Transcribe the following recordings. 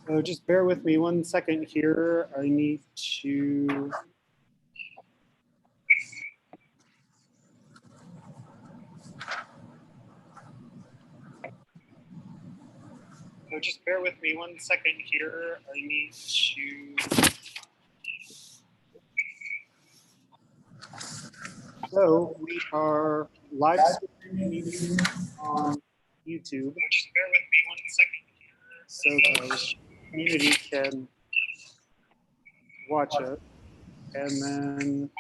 So just bear with me 1 second here. I need to. So just bear with me 1 second here. I need to. So we are live streaming on YouTube. Just bear with me 1 second here, so the community can watch it. And then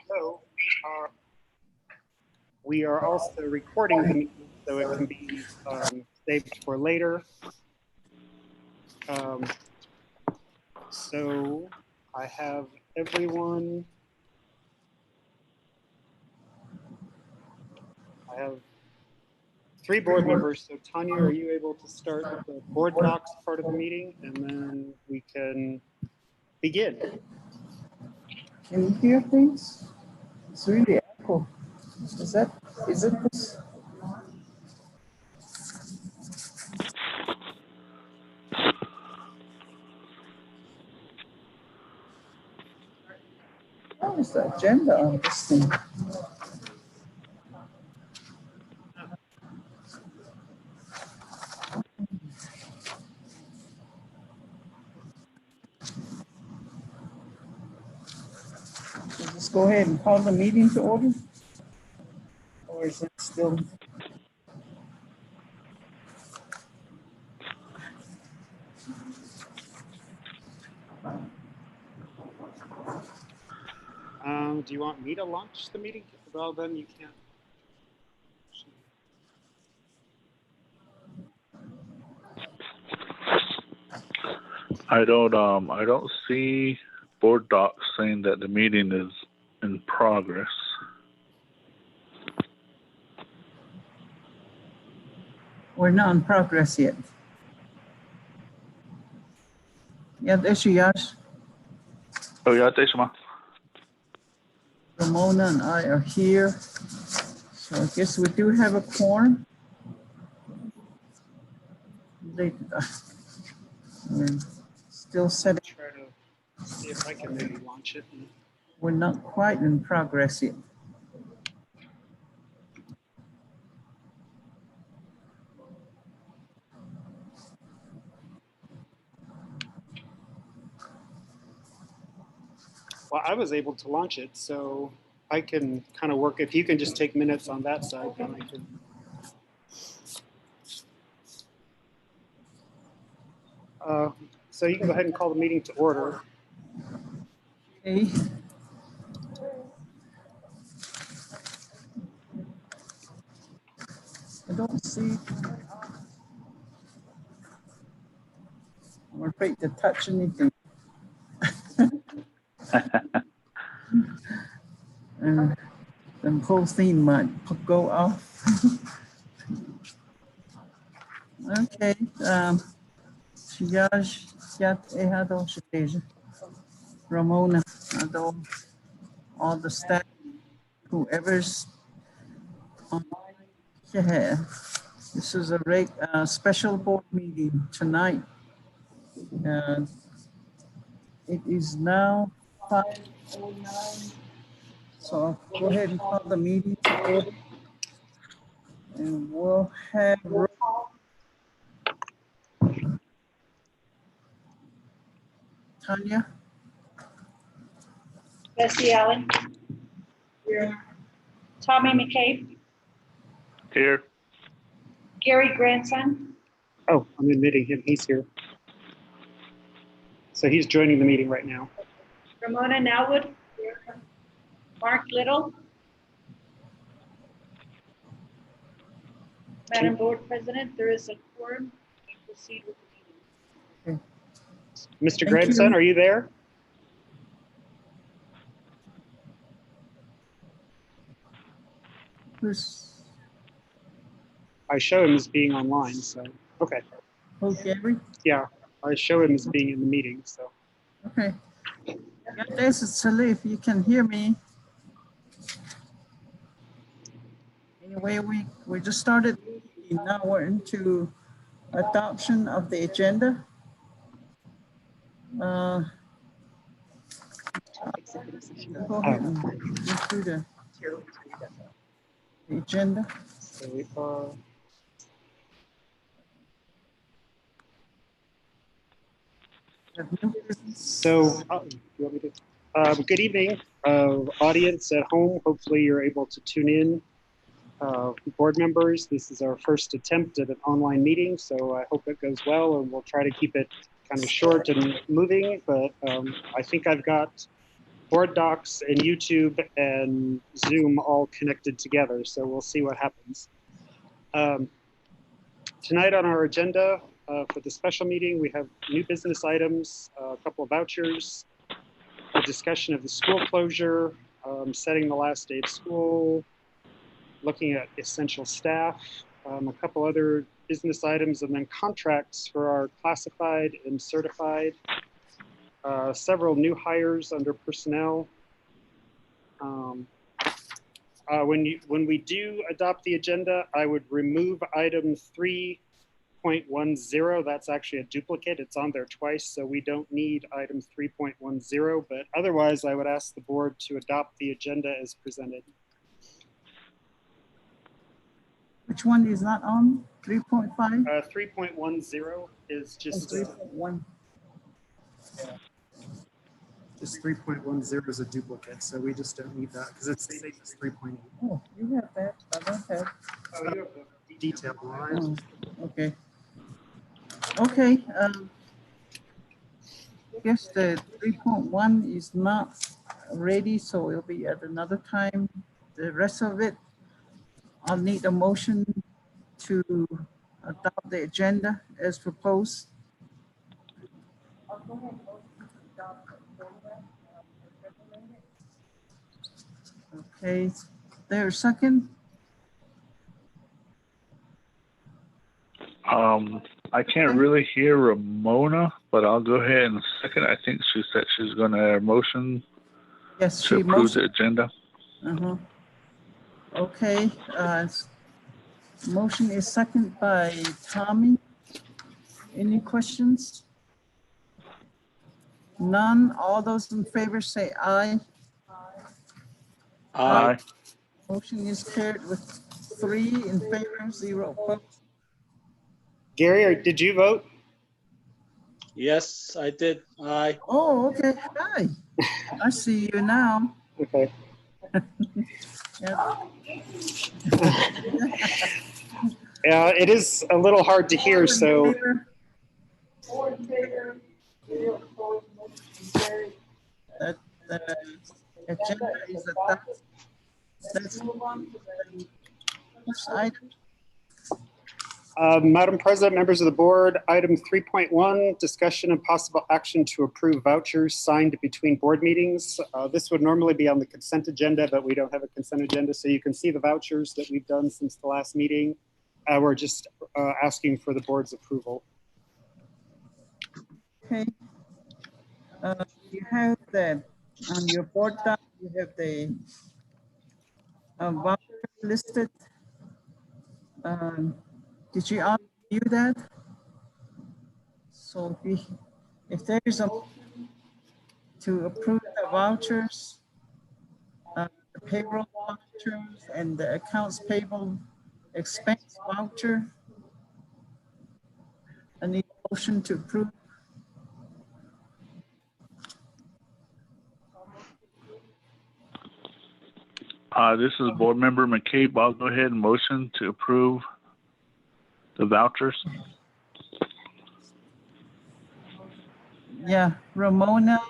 we are also recording the meeting so it can be saved for later. So I have everyone. I have 3 board members. So Tanya, are you able to start the board docs part of the meeting, and then we can begin? Can you hear things? It's really echo. Is it this? What is the agenda on this thing? Let's go ahead and call the meeting to order. Or is it still? Do you want me to launch the meeting? Well, then you can't. I don't see board docs saying that the meeting is in progress. We're not in progress yet. Yeah, there's Yash. Oh yeah, thanks, Ma. Ramona and I are here. So I guess we do have a quorum. We're still setting. Try to see if I can maybe launch it. We're not quite in progress yet. Well, I was able to launch it, so I can kind of work. If you can just take minutes on that side, then I can. So you can go ahead and call the meeting to order. Okay. I don't see. I'm afraid to touch anything. And the whole thing might go off. Okay. Ramona, all the staff, whoever's on here. This is a special board meeting tonight. It is now 5:09. So I'll go ahead and call the meeting to order. And we'll have Tanya. Bessie Allen. Here. Tommy McCabe. Here. Gary Grandson. Oh, I'm admitting him. He's here. So he's joining the meeting right now. Ramona Nowwood. Here. Mark Little. Madam Board President, there is a quorum. We proceed with the meeting. Okay. Mr. Grandson, are you there? I show him as being online, so okay. Oh, Gary? Yeah, I show him as being in the meeting, so. Okay. This is Salif. You can hear me. Anyway, we just started. Now we're into adoption of the agenda. Go ahead and go through the agenda. So we are. So, you want me to? Good evening, audience at home. Hopefully, you're able to tune in. Board members, this is our first attempt at an online meeting, so I hope it goes well, and we'll try to keep it kind of short and moving. But I think I've got Board Docs and YouTube and Zoom all connected together, so we'll see what happens. Tonight on our agenda for the special meeting, we have new business items, a couple of vouchers, a discussion of the school closure, setting the last day of school, looking at essential staff, a couple other business items, and then contracts for our classified and certified, several new hires under personnel. When we do adopt the agenda, I would remove item 3.10. That's actually a duplicate. It's on there twice, so we don't need item 3.10. But otherwise, I would ask the board to adopt the agenda as presented. Which one is not on? 3.5? 3.10 is just 3.1. Just 3.10 is a duplicate, so we just don't need that because it's the same as 3.8. Oh, you have that. I don't have. Oh, you have the detailed line. Oh, okay. Okay. I guess the 3.1 is not ready, so it'll be at another time. The rest of it, I'll need a motion to adopt the agenda as proposed. Okay, there's a second. I can't really hear Ramona, but I'll go ahead and second. I think she said she's going to motion Yes, to she approve the motioned. agenda. Okay, motion is second by Tommy. Any questions? None. All those in favor say aye. Aye. Motion is carried with 3 in favor, 0 opposed. Gary, did you vote? Yes, I did. Aye. Oh, okay. Hi. I see you now. Okay. Yeah. Yeah, it is a little hard to hear, so. That the agenda is adopted. Let's move on to the next item. Madam President, members of the board, item 3.1, discussion and possible action to approve vouchers signed between board meetings. This would normally be on the consent agenda, but we don't have a consent agenda. So you can see the vouchers that we've done since the last meeting. We're just asking for the board's approval. Okay. You have that on your board doc, you have the voucher listed. Did you all view that? So if there is a motion to approve the vouchers, the payroll vouchers and the accounts payable expense voucher, I need a motion to approve. This is Board Member McCabe. I'll go ahead and motion to approve the vouchers. Yeah, Ramona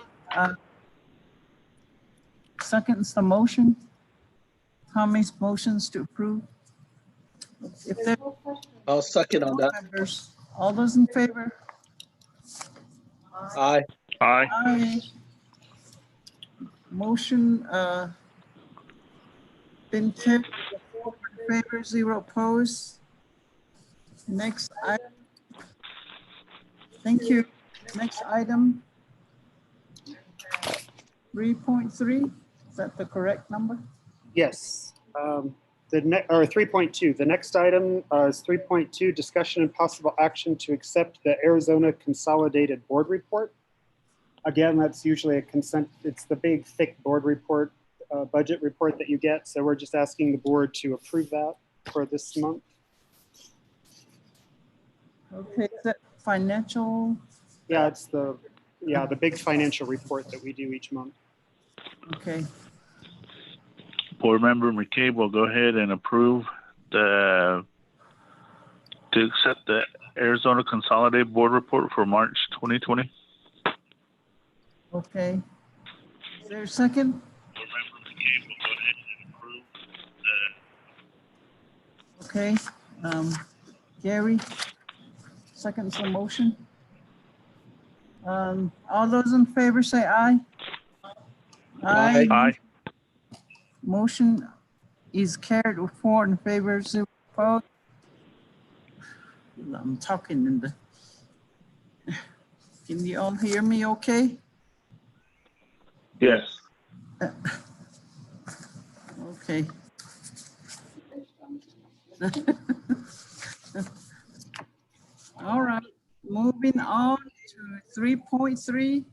seconds the motion. Tommy's motions to approve. If there I'll second on that. members, all those in favor? Aye. Aye. Aye. Motion been carried, 4 in favor, 0 opposed. Next item. Thank you. Next item. 3.3, is that the correct number? Yes. Or 3.2, the next item is 3.2, discussion and possible action to accept the Arizona Consolidated Board Report. Again, that's usually a consent, it's the big thick board report, budget report that you get. So we're just asking the board to approve that for this month. Okay, is that financial? Yeah, it's the big financial report that we do each month. Okay, Board Member McCabe will go ahead and approve to accept the Arizona Consolidated Board Report for March 2020. okay. Is there a second? Board Member McCabe will go ahead and approve Okay, Gary, seconds the motion. All those in favor say aye. Aye. Aye. Motion is carried with 4 in favor, 0 opposed. I'm talking in the, can you all hear me okay? Yes. Okay. All right, moving on to 3.3.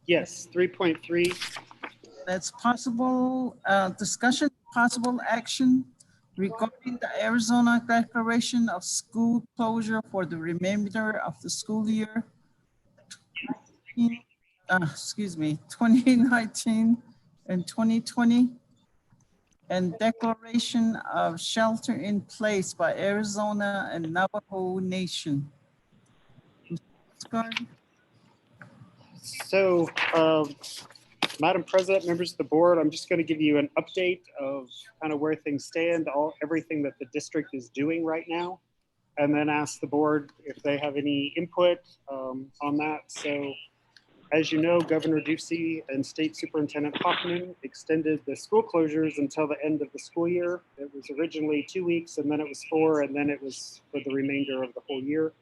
Yes, 3.3. That's possible discussion, possible action regarding the Arizona declaration of school closure for the remainder of the school year. 2019 and 2020, and declaration of shelter in place by Arizona and Navajo Nation. So, Madam President, members of the board, I'm just going to give you an update of kind of where things stand, everything that the district is doing right now, and then ask the board if they have any input on that. So, as you know, Governor Ducey and State Superintendent Hoffman extended the school closures until the end of the school year. It was originally 2 weeks, and then it was 4, and then it was for the remainder of the whole year.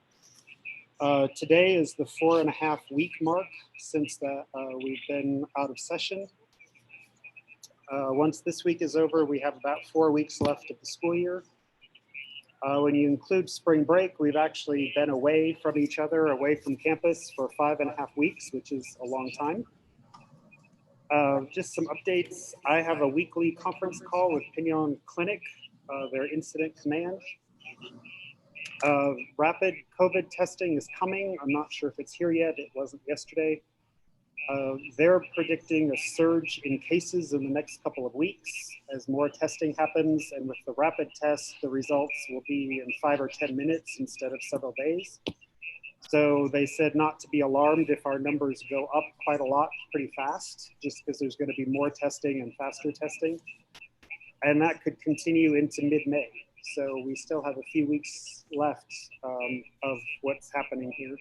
Today is the 4.5 week mark since that we've been out of session. Once this week is over, we have about 4 weeks left of the school year. When you include spring break, we've actually been away from each other, away from campus for 5.5 weeks, which is a long time. Just some updates. I have a weekly conference call with Pinion Clinic, their incident command. Rapid COVID testing is coming. I'm not sure if it's here yet. It wasn't yesterday. They're predicting a surge in cases in the next couple of weeks as more testing happens. And with the rapid test, the results will be in 5 or 10 minutes instead of several days. So they said not to be alarmed if our numbers go up quite a lot pretty fast, just because there's going to be more testing and faster testing. And that could continue into mid-May. So we still have a few weeks left of what's happening here.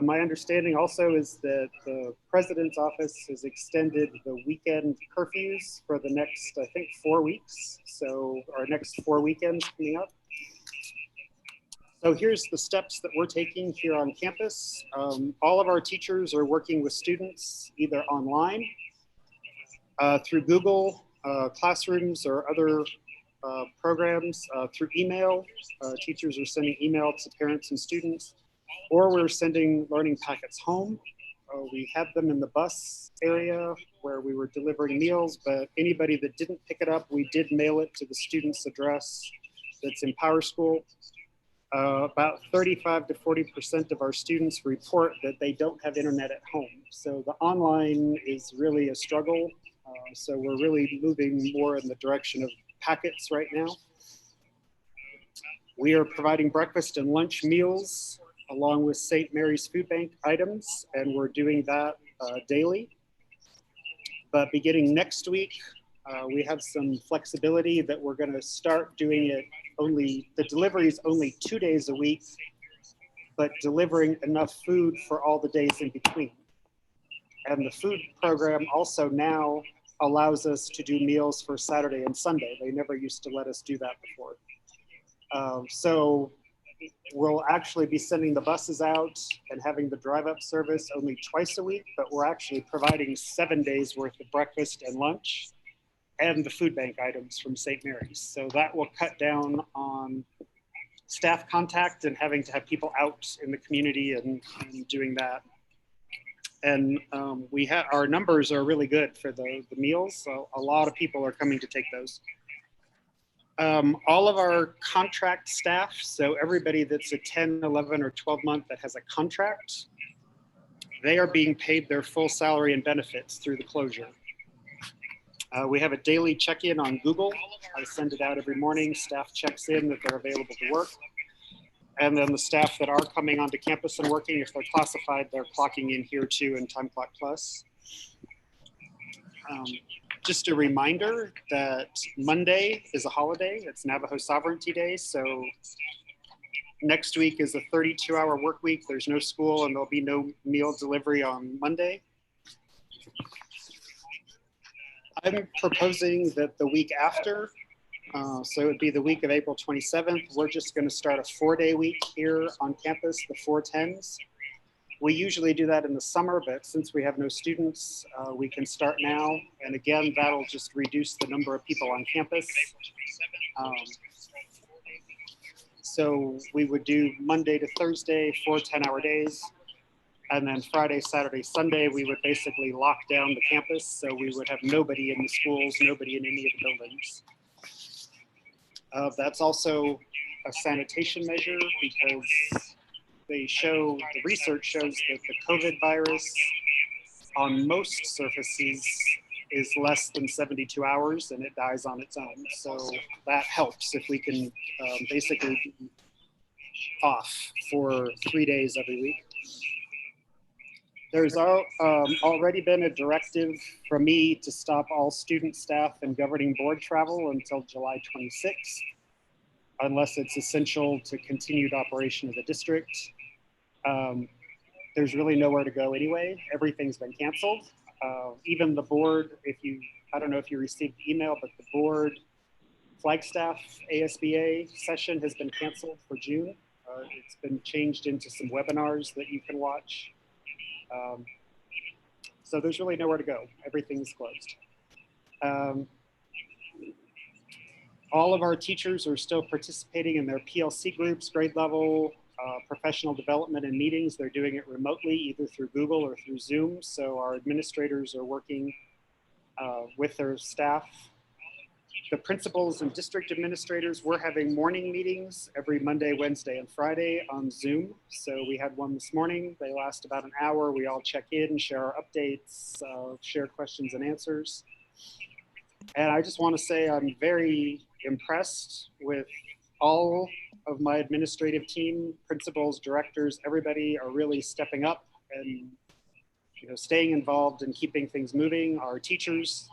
My understanding also is that the president's office has extended the weekend curfews for the next, I think, 4 weeks. So our next 4 weekends coming up. So here's the steps that we're taking here on campus. All of our teachers are working with students either online, through Google Classrooms or other programs, through email. Teachers are sending email to parents and students, or we're sending learning packets home. We had them in the bus area where we were delivering meals, but anybody that didn't pick it up, we did mail it to the student's address that's in Power School. About 35 to 40% of our students report that they don't have internet at home. So the online is really a struggle. So we're really moving more in the direction of packets right now. We are providing breakfast and lunch meals along with St. Mary's Food Bank items, and we're doing that daily. But beginning next week, we have some flexibility that we're going to start doing it only, the delivery is only 2 days a week, but delivering enough food for all the days in between. And the food program also now allows us to do meals for Saturday and Sunday. They never used to let us do that before. So we'll actually be sending the buses out and having the drive-up service only twice a week, but we're actually providing 7 days worth of breakfast and lunch. and the food bank items from St. Mary's. So that will cut down on staff contact and having to have people out in the community and doing that. And we have, our numbers are really good for the meals. So a lot of people are coming to take those. All of our contract staff, so everybody that's a 10, 11, or 12 month that has a contract, they are being paid their full salary and benefits through the closure. We have a daily check-in on Google. I send it out every morning. Staff checks in that they're available to work. And then the staff that are coming onto campus and working, if they're classified, they're clocking in here too in Time Clock Plus. Just a reminder that Monday is a holiday. It's Navajo Sovereignty Day. So next week is a 32-hour work week. There's no school and there'll be no meal delivery on Monday. I'm proposing that the week after, so it would be the week of April 27th, we're just going to start a 4-day week here on campus, the 410s. We usually do that in the summer, but since we have no students, we can start now. And again, that'll just reduce the number of people on campus. So we would do Monday to Thursday, 4 10-hour days. And then Friday, Saturday, Sunday, we would basically lock down the campus. So we would have nobody in the schools, nobody in any of the buildings. That's also a sanitation measure because the research shows that the COVID virus on most surfaces is less than 72 hours and it dies on its own. So that helps if we can basically be off for 3 days every week. There's already been a directive from me to stop all student, staff, and governing board travel until July 26th, unless it's essential to continued operation of the district. There's really nowhere to go anyway. Everything's been canceled. Even the board, I don't know if you received the email, but the board Flagstaff ASBA session has been canceled for June. It's been changed into some webinars that you can watch. So there's really nowhere to go. Everything's closed. All of our teachers are still participating in their PLC groups, grade level, professional development and meetings. They're doing it remotely, either through Google or through Zoom. So our administrators are working with their staff. The principals and district administrators, we're having morning meetings every Monday, Wednesday, and Friday on Zoom. So we had one this morning. They last about an hour. We all check in, share our updates, share questions and answers. And I just want to say I'm very impressed with all of my administrative team, principals, directors, everybody are really stepping up and staying involved and keeping things moving. Our teachers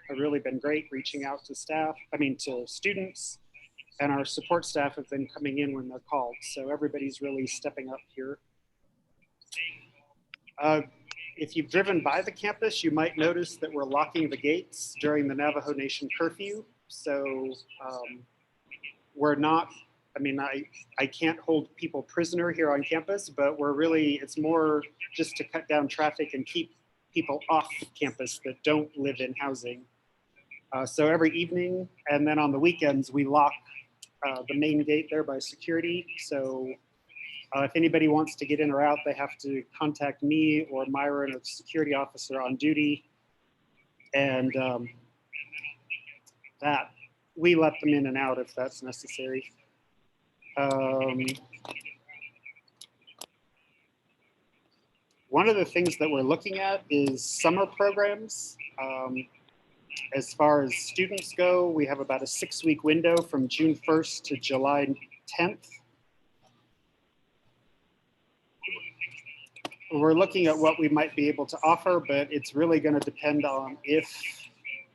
have really been great reaching out to to students, and our support staff have been coming in when they're called. So everybody's really stepping up here. If you've driven by the campus, you might notice that we're locking the gates during the Navajo Nation curfew. So we're not, I can't hold people prisoner here on campus, but it's more just to cut down traffic and keep people off campus that don't live in housing. So every evening and then on the weekends, we lock the main gate there by security. So if anybody wants to get in or out, they have to contact me or Myron, or the security officer on duty. And that we let them in and out if that's necessary. One of the things that we're looking at is summer programs. As far as students go, we have about a 6-week window from June 1st to July 10th. We're looking at what we might be able to offer, but it's really going to depend on if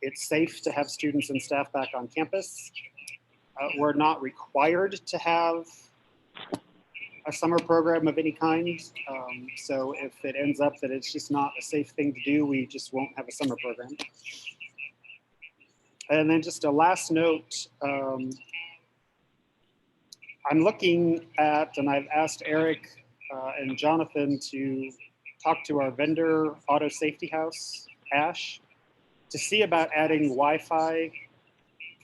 it's safe to have students and staff back on campus. We're not required to have a summer program of any kind. So if it ends up that it's just not a safe thing to do, we just won't have a summer program. And then just a last note, I'm looking at, and I've asked Eric and Jonathan to talk to our vendor, Auto Safety House, ASH. to see about adding Wi-Fi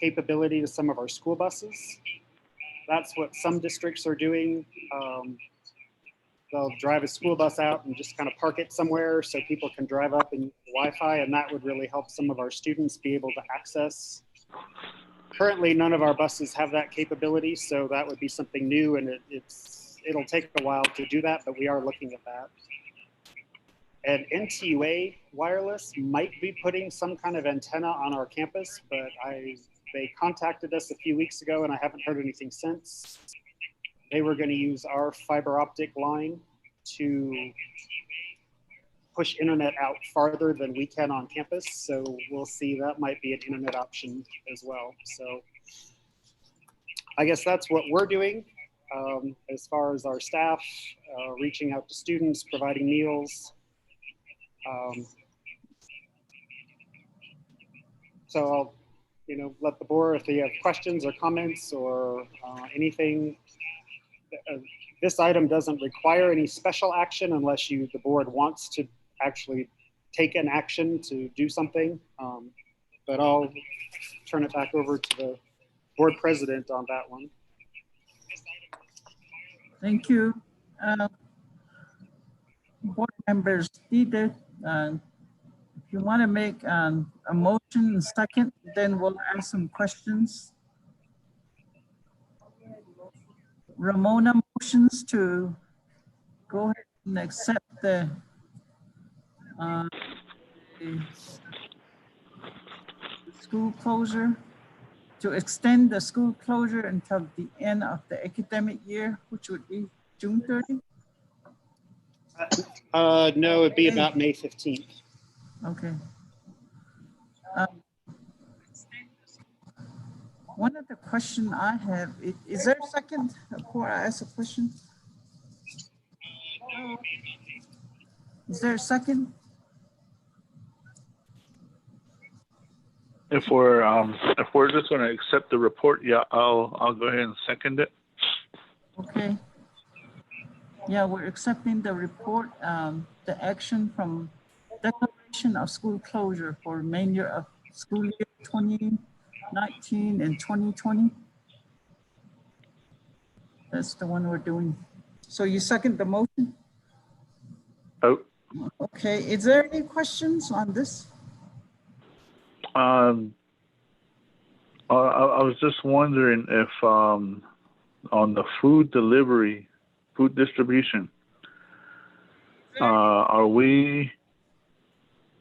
capability to some of our school buses. That's what some districts are doing. They'll drive a school bus out and just kind of park it somewhere so people can drive up and use Wi-Fi, and that would really help some of our students be able to access. Currently, none of our buses have that capability, so that would be something new, and it'll take a while to do that, but we are looking at that. And NTUA Wireless might be putting some kind of antenna on our campus, but they contacted us a few weeks ago, and I haven't heard anything since. They were going to use our fiber optic line to push internet out farther than we can on campus. So we'll see, that might be an internet option as well. So I guess that's what we're doing as far as our staff, reaching out to students, providing meals. So I'll, let the board, if they have questions or comments or anything. This item doesn't require any special action unless the board wants to actually take an action to do something. But I'll turn it back over to the board president on that one. Thank you. Board members, either if you want to make a motion second, then we'll ask some questions. Ramona motions to go ahead and accept the school closure, to extend the school closure until the end of the academic year, which would be June 30? No, it'd be about May 15th. Okay. One of the question I have, is there a second before I ask a question? Is there a second? If we're just going to accept the report, yeah, I'll go ahead and second it. Okay. Yeah, we're accepting the report, the action from declaration of school closure for remainder of school year 2019 and 2020. That's the one we're doing. So you second the motion? Oh. Okay, is there any questions on this? I was just wondering if on the food distribution, are we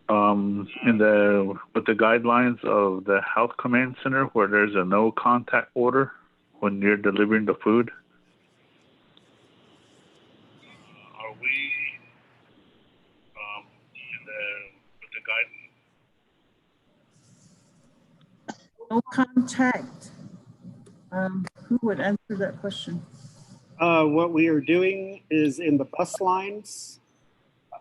with the guidelines of the health command center where there's a no contact order when you're delivering the food? Are we with the guidelines? No contact. Who would answer that question? What we are doing is in the bus lines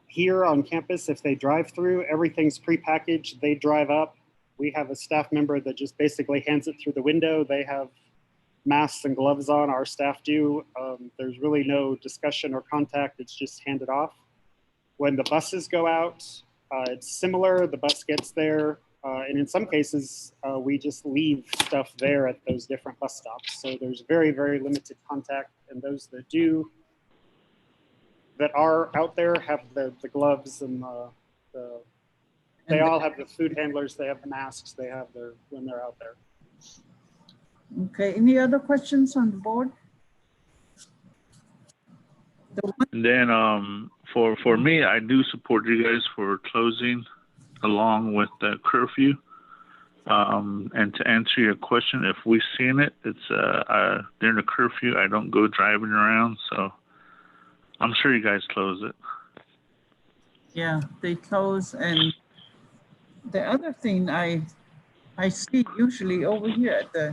here on campus, if they drive through, everything's prepackaged. They drive up. We have a staff member that just basically hands it through the window. They have masks and gloves on, our staff do. There's really no discussion or contact. It's just handed off. When the buses go out, it's similar. The bus gets there. And in some cases, we just leave stuff there at those different bus stops. So there's very, very limited contact. And those that are out there have the gloves and they all have the food handlers, they have the masks, they have when they're out there. Okay, any other questions on the board? Then for me, I do support you guys for closing along with the curfew. And to answer your question, if we seen it, it's during the curfew, I don't go driving around, so I'm sure you guys close it. Yeah, they close. And the other thing I see usually over here at the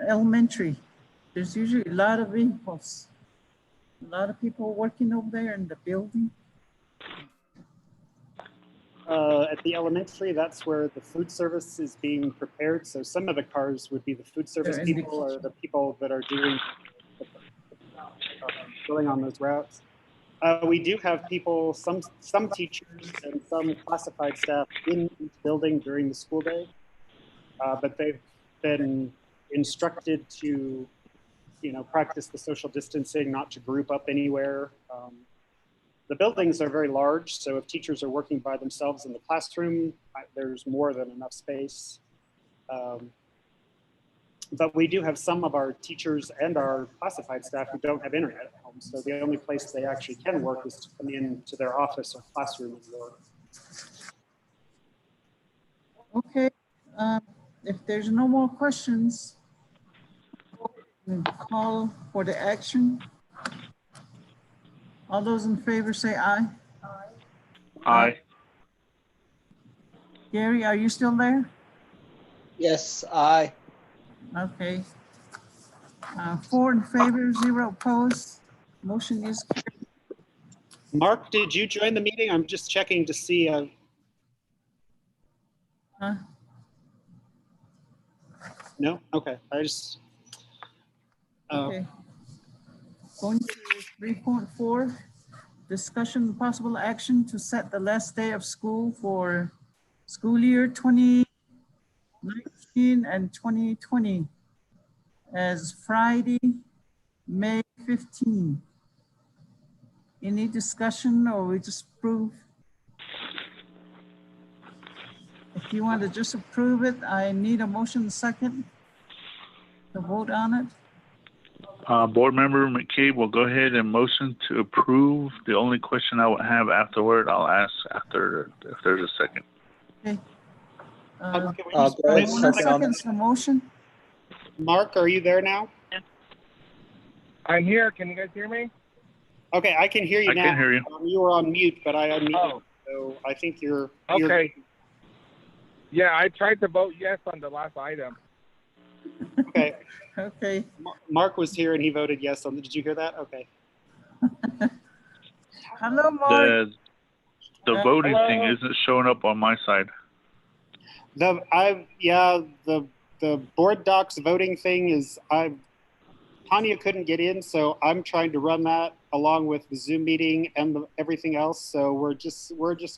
elementary, there's usually a lot of vehicles, a lot of people working over there in the building. At the elementary, that's where the food service is being prepared. So some of the cars would be the food service people or the people that are doing filling on those routes. We do have people, some teachers and some classified staff in each building during the school day, but they've been instructed to, practice the social distancing, not to group up anywhere. The buildings are very large, so if teachers are working by themselves in the classroom, there's more than enough space. But we do have some of our teachers and our classified staff who don't have internet at home. So the only place they actually can work is to come into their office or classroom and work. Okay, if there's no more questions, we'll call for the action. All those in favor say aye. Aye. Gary, are you still there? Yes, aye. Okay. 4 in favor, 0 opposed. Motion is carried. Mark, did you join the meeting? I'm just checking to see. Huh? No? Okay. I just. Okay. Going to 3.4, discussion and possible action to set the last day of school for school year 2019 and 2020 as Friday, May 15. Any discussion or we just approve? If you want to just approve it, I need a motion second to vote on it. Board Member McCabe will go ahead and motion to approve. The only question I would have afterward, I'll ask after if there's a second. Okay. Can we I'll just go ahead and wait One second on seconds the motion. Mark, are you there now? I'm here. Can you guys hear me? Okay, I can hear you I now. can hear you. You were on mute, but I unmuted. Oh. So I think you're Okay. Yeah, I tried to vote yes on the last item. Okay. Okay. Mark was here and he voted yes on. Did you hear that? Okay. Hello, Mark. The voting Hello? thing isn't showing up on my side. The board docs voting thing is Tanya couldn't get in, so I'm trying to run that along with the Zoom meeting and everything else. So we're just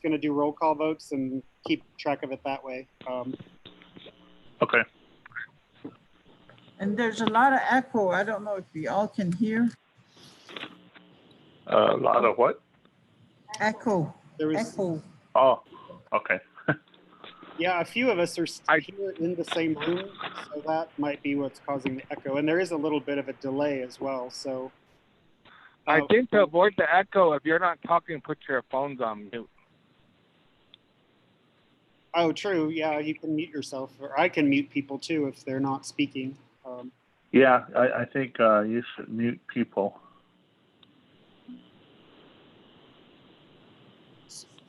going to do roll call votes and keep track of it that way. Okay. And there's a lot of echo. I don't know if we all can hear. A lot of what? Echo. There was, Echo. Oh, okay. yeah, a few of us are here in the same room, so that might be what's causing the echo. And there is a little bit of a delay as well. So I think to avoid the echo, if you're not talking, put your phones on mute. Oh, true. Yeah, you can mute yourself, or I can mute people too if they're not speaking. Yeah, I think you should mute people.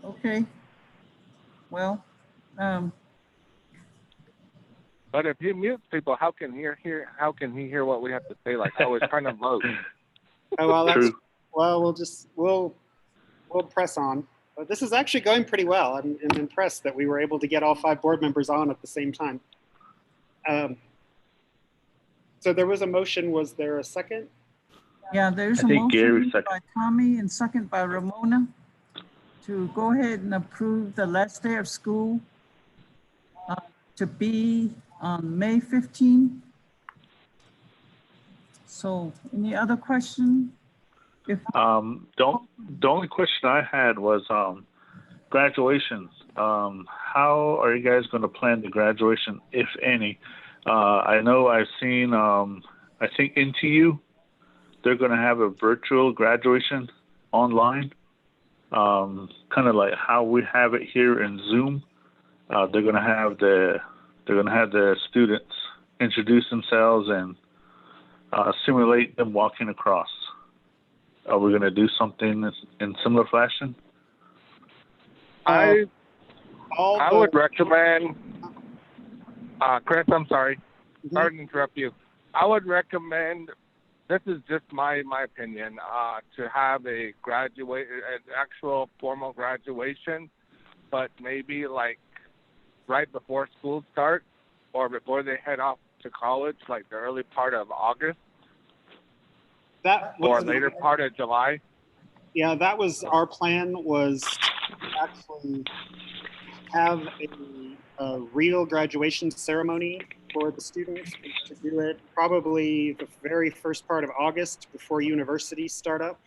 Okay. Well, But if you mute people, how can he hear what we have to say? Like I was trying to vote. Oh, well, that's True. well. We'll press on. But this is actually going pretty well. I'm impressed that we were able to get all 5 board members on at the same time. So there was a motion. Was there a second? yeah, there's I a think Gary motion second. by Tommy and second by Ramona to go ahead and approve the last day of school to be on May 15. So any other question? If The only question I had was graduations. How are you guys going to plan the graduation, if any? I know I've seen, I think NTU, they're going to have a virtual graduation online, kind of like how we have it here in Zoom. They're going to have the students introduce themselves and simulate them walking across. Are we going to do something in similar fashion? I would recommend, Chris, I'm sorry. Mhm. Sorry to interrupt you. I would recommend, this is just my opinion, to have an actual formal graduation, but maybe like right before school starts or before they head off to college, like the early part of August That or was later part of July. Yeah, that was our plan, was to actually have a real graduation ceremony for the students, to do it probably the very first part of August before universities start up,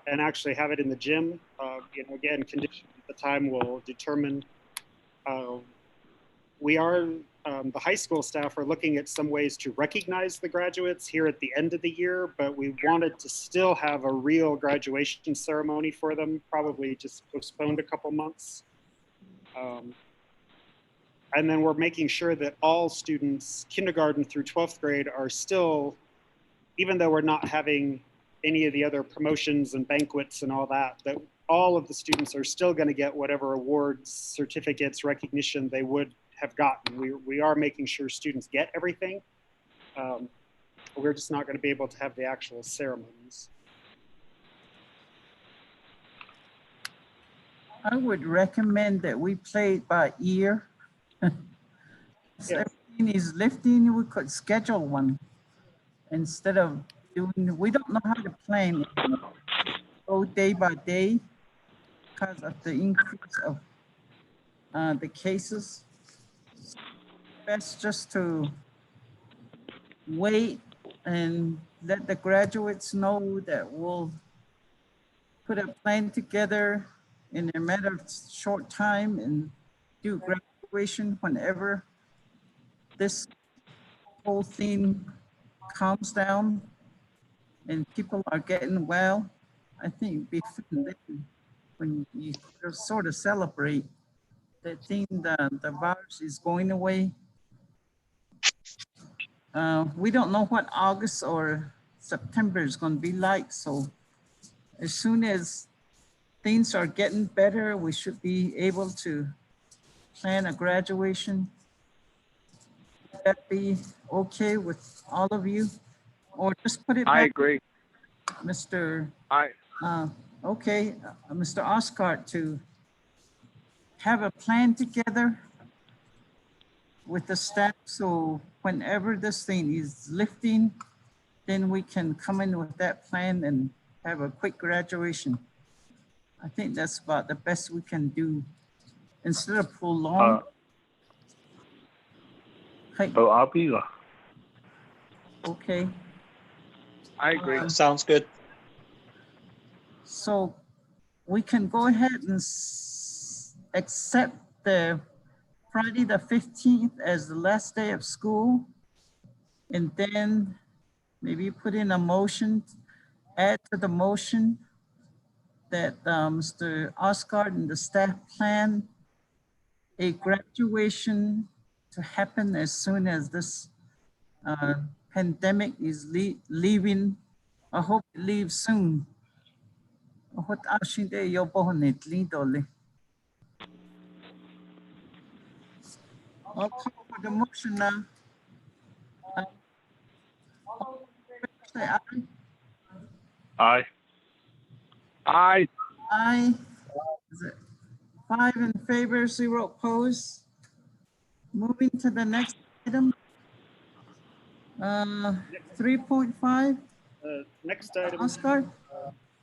and actually have it in the gym. Again, conditions at the time will determine. The high school staff are looking at some ways to recognize the graduates here at the end of the year, but we wanted to still have a real graduation ceremony for them, probably just postponed a couple months. And then we're making sure that all students, kindergarten through 12th grade, are still, even though we're not having any of the other promotions and banquets and all that, that all of the students are still going to get whatever awards, certificates, recognition they would have gotten. We are making sure students get everything. We're just not going to be able to have the actual ceremonies. I would recommend that we play it by ear. Yeah. Everything is lifting, we could schedule one instead of doing, we don't know how to plan it. Go day by day because of the increase of the cases. Best just to wait and let the graduates know that we'll put a plan together in a matter of short time and do graduation whenever this whole thing calms down and people are getting well. I think it'd be fun when you sort of celebrate that thing, the virus is going away. We don't know what August or September is going to be like. So as soon as things are getting better, we should be able to plan a graduation. Would that be okay with all of you? Or just put it back? I agree. Mr. I Okay, Mr. Oscar, to have a plan together with the staff, so whenever this thing is lifting, then we can come in with that plan and have a quick graduation. I think that's about the best we can do instead of prolong. So I'll be. Okay. I agree. Sounds good. So we can go ahead and accept the Friday the 15th as the last day of school, and then maybe put in a motion, add to the motion that Mr. Oscar and the staff plan a graduation to happen as soon as this pandemic is leaving. I hope it leaves soon. What actually you're born it legally. I'll call for the motion now. Say aye. Aye. Aye. Aye. Is it 5 in favor, 0 opposed? Moving to the next item. 3.5. Next item. Oscar.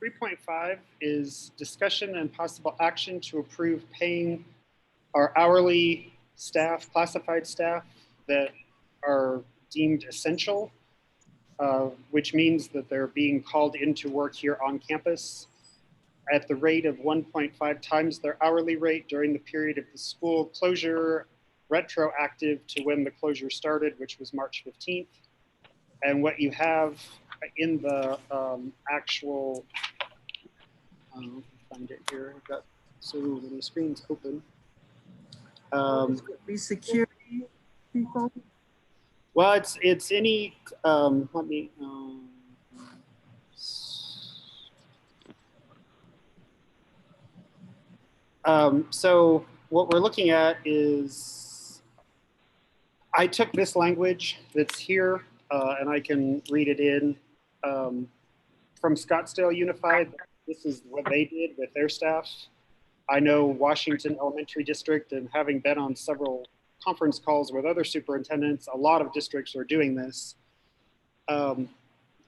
3.5 is discussion and possible action to approve paying our hourly staff, classified staff that are deemed essential, which means that they're being called into work here on campus at the rate of 1.5 times their hourly rate during the period of the school closure, retroactive to when the closure started, which was March 15th. And what you have in the actual, find it here, I've got so many screens open. Be security people. Well, it's any, let me, so what we're looking at is, I took this language that's here and I can read it in from Scottsdale Unified. This is what they did with their staff. I know Washington Elementary District, and having been on several conference calls with other superintendents, a lot of districts are doing this.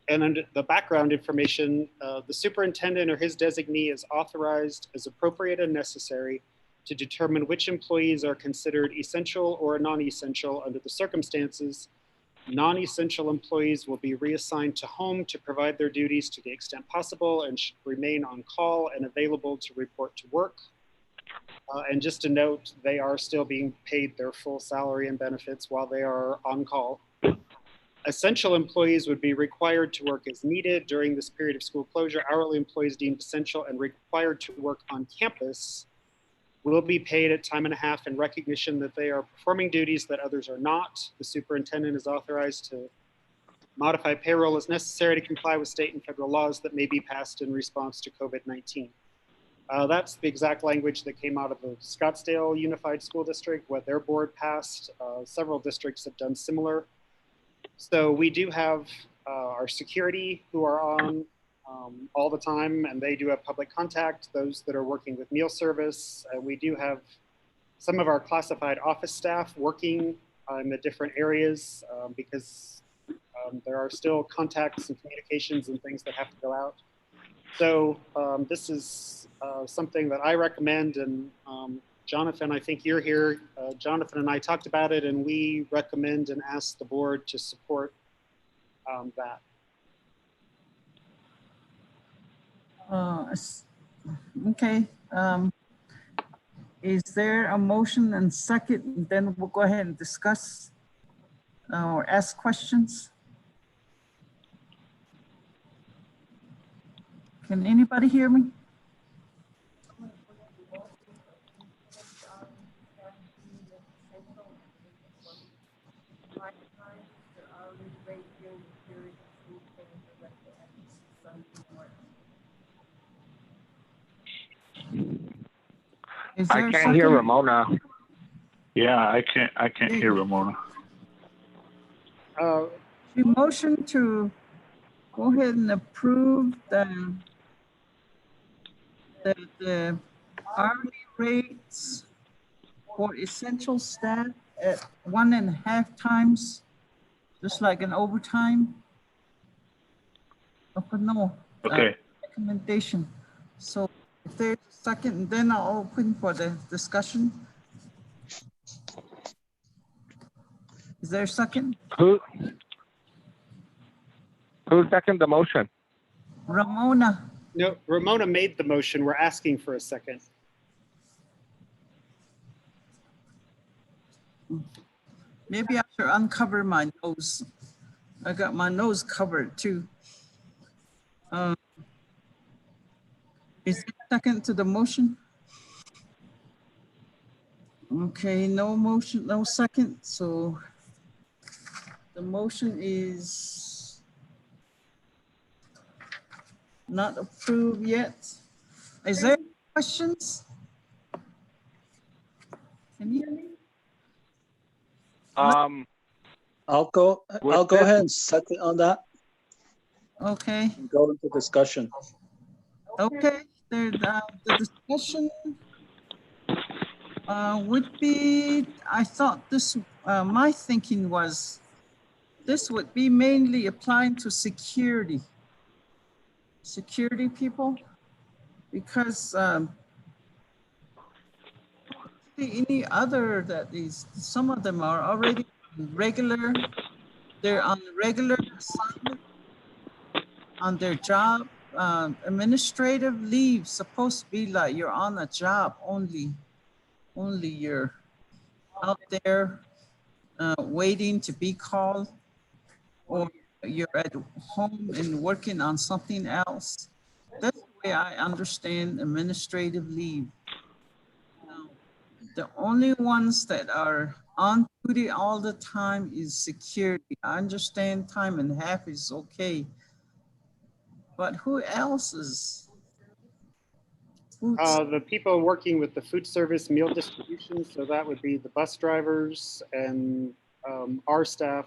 And under the background information, the superintendent or his designee is authorized as appropriate and necessary to determine which employees are considered essential or non-essential under the circumstances. Non-essential employees will be reassigned to home to provide their duties to the extent possible and should remain on call and available to report to work. And just a note, they are still being paid their full salary and benefits while they are on call. Essential employees would be required to work as needed during this period of school closure. Hourly employees deemed essential and required to work on campus will be paid at time and a half in recognition that they are performing duties that others are not. The superintendent is authorized to modify payroll as necessary to comply with state and federal laws that may be passed in response to COVID-19. That's the exact language that came out of the Scottsdale Unified School District, what their board passed. Several districts have done similar. So we do have our security who are on all the time, and they do have public contact, those that are working with meal service. We do have some of our classified office staff working in the different areas because there are still contacts and communications and things that have to go out. So this is something that I recommend, and Jonathan, I think you're here. Jonathan and I talked about it, and we recommend and ask the board to support that. Okay. Is there a motion and second? Then we'll go ahead and discuss or ask questions. Can anybody hear me? I can't hear Ramona. Yeah, I can't hear Ramona. The motion to go ahead and approve the hourly rates for essential staff at 1.5 times, just like an overtime. Oh, no. Okay. Recommendation. So if there's a second, then I'll open for the discussion. Is there a second? Who seconded the motion? Ramona. No, Ramona made the motion. We're asking for a second. Maybe I should uncover my nose. I got my nose covered too. Is there a second to the motion? Okay, no motion, no second. So the motion is not approved yet. Is there questions? Can you hear me? I'll go ahead and second on that Okay, and go into discussion. okay. The discussion would be, I thought this, my thinking was this would be mainly applying to security people, because any other that is, some of them are already regular, they're on regular assignment on their job. Administrative leave supposed to be like you're on a job only you're out there waiting to be called, or you're at home and working on something else. That's the way I understand administrative leave. Now, the only ones that are on duty all the time is security. I understand time and a half is okay, but who else is? The people working with the food service meal distribution, so that would be the bus drivers and our staff.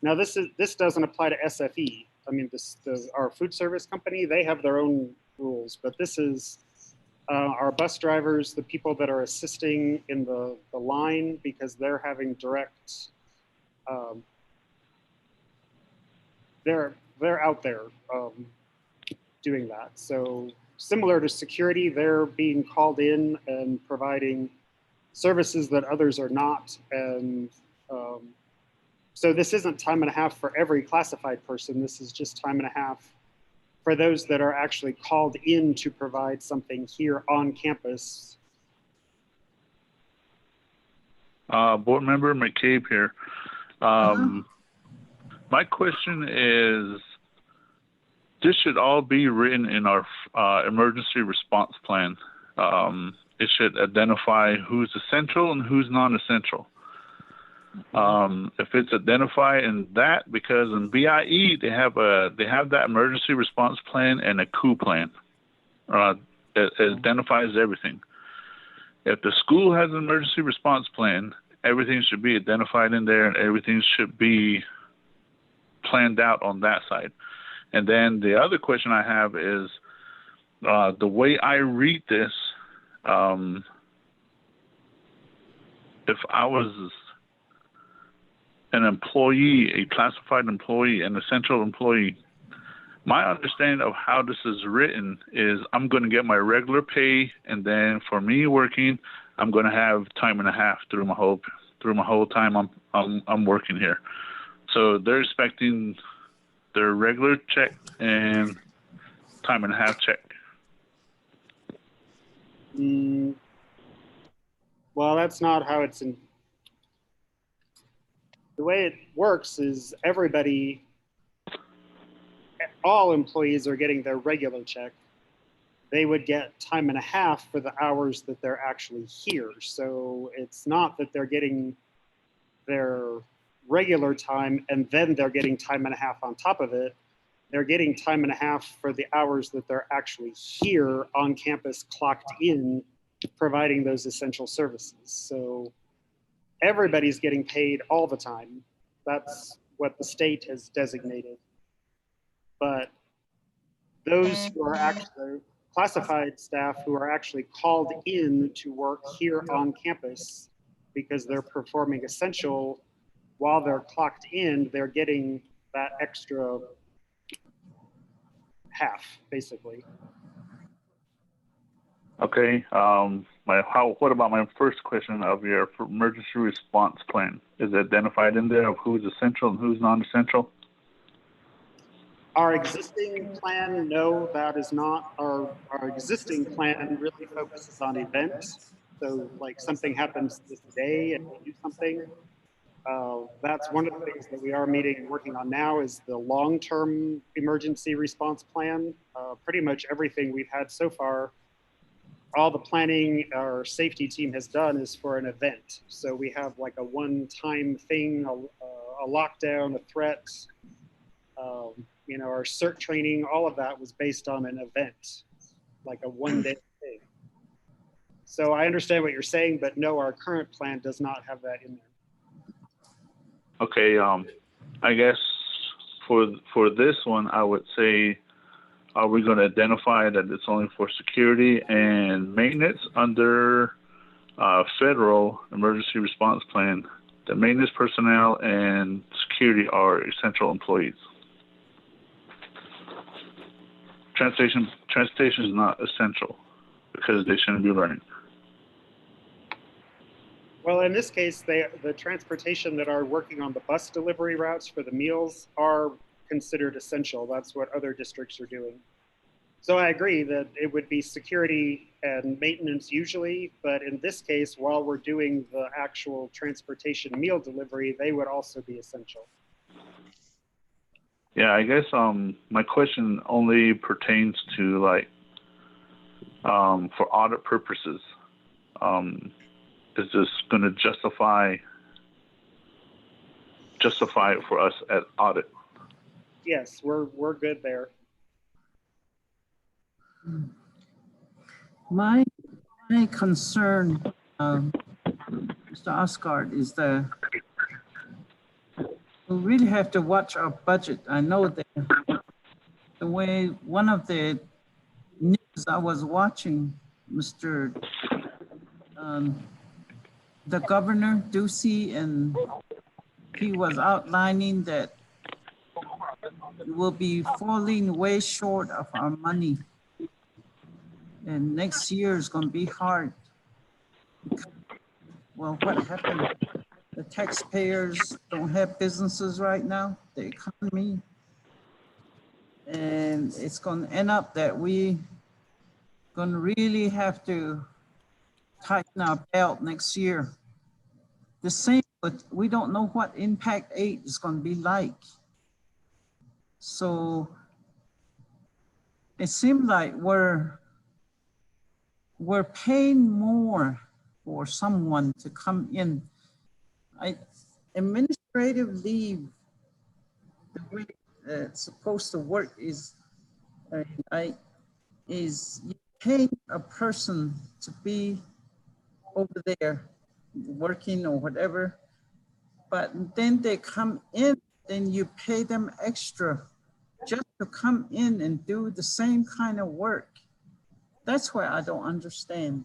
Now this doesn't apply to SFE. I mean, our food service company, they have their own rules, but this is our bus drivers, the people that are assisting in the line, because they're having direct, they're out there doing that. So similar to security, they're being called in and providing services that others are not. And so this isn't time and a half for every classified person. This is just time and a half for those that are actually called in to provide something here on campus. Board Member McCabe here. My question is, this should all be written in our emergency response plan. It should identify who's essential and who's non-essential. If it's identified in that, because in BIE they have that emergency response plan and a coup plan. It identifies everything. If the school has an emergency response plan, everything should be identified in there, and everything should be planned out on that side. And then the other question I have is, the way I read this, if I was an employee, a classified employee, an essential employee, my understanding of how this is written is I'm going to get my regular pay, and then for me working, I'm going to have time and a half through my whole time I'm working here. So they're expecting their regular check and time and a half check. Well, that's not how it's in. The way it works is everybody, all employees are getting their regular check. They would get time and a half for the hours that they're actually here. So it's not that they're getting their regular time and then they're getting time and a half on top of it. They're getting time and a half for the hours that they're actually here on campus, clocked in, providing those essential services. So everybody's getting paid all the time. That's what the state has designated. But those who are actually classified staff who are actually called in to work here on campus because they're performing essential while they're clocked in, they're getting that extra half, basically. Okay. What about my first question of your emergency response plan? Is it identified in there of who's essential and who's non-essential? Our existing plan, no, that is not. Our existing plan really focuses on events. So like something happens this day and we do something. That's one of the things that we are working on now is the long-term emergency response plan. Pretty much everything we've had so far, all the planning our safety team has done is for an event. So we have like a one-time thing, a lockdown, a threat, you know, our CERT training, all of that was based on an event, like a one-day thing. So I understand what you're saying, but no, our current plan does not have that in there. Okay, I guess for this one, I would say, are we going to identify that it's only for security and maintenance under federal emergency response plan? The maintenance personnel and security are essential employees. Transportation is not essential because they shouldn't be running. Well, in this case, the transportation that are working on the bus delivery routes for the meals are considered essential. That's what other districts are doing. So I agree that it would be security and maintenance usually, but in this case, while we're doing the actual transportation meal delivery, they would also be essential. Yeah, I guess my question only pertains to like for audit purposes. Is this going to justify it for us at audit? Yes, we're good there. My concern, Mr. Osgard, is we really have to watch our budget. I know that the way one of the news I was watching, Mr. The governor, Ducey, and he was outlining that will be falling way short of our money. And next year is going to be hard. Well, what happened? The taxpayers don't have businesses right now, the economy. And it's going to end up that we going to really have to tighten our belt next year. The same, but we don't know what Impact 8 is going to be like. So it seems like we're paying more for someone to come in. Administrative leave, the way it's supposed to work is you pay a person to be over there working or whatever, but then they come in, then you pay them extra just to come in and do the same kind of work. That's where I don't understand.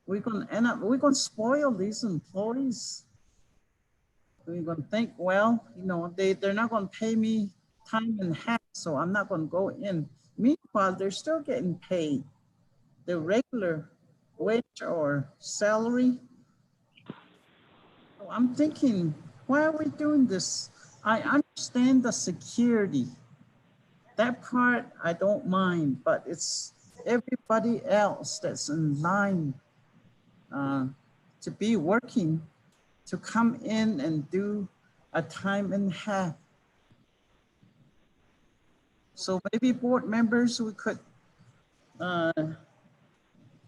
We're going to spoil these employees. We're going to think, well, you know, they're not going to pay me time and a half, so I'm not going to go in. Meanwhile, they're still getting paid the regular wage or salary. So I'm thinking, why are we doing this? I understand the security. That part I don't mind, but it's everybody else that's in line to be working, to come in and do a time and a half. So maybe board members, we could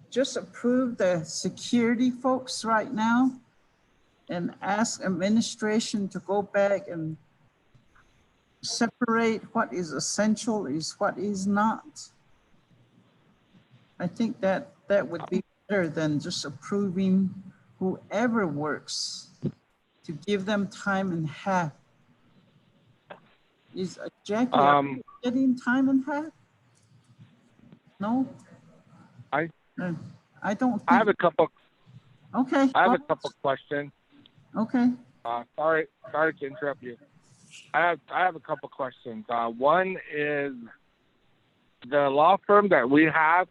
just approve the security folks right now and ask administration to go back and separate what is essential is what is not. I think that would be better than just approving whoever works to give them time and a half. Is Jackie getting time and a half? No? I don't think. I have a couple. Okay. I have a couple questions. Okay. Sorry to interrupt you. I have a couple questions. One is the law firm that we have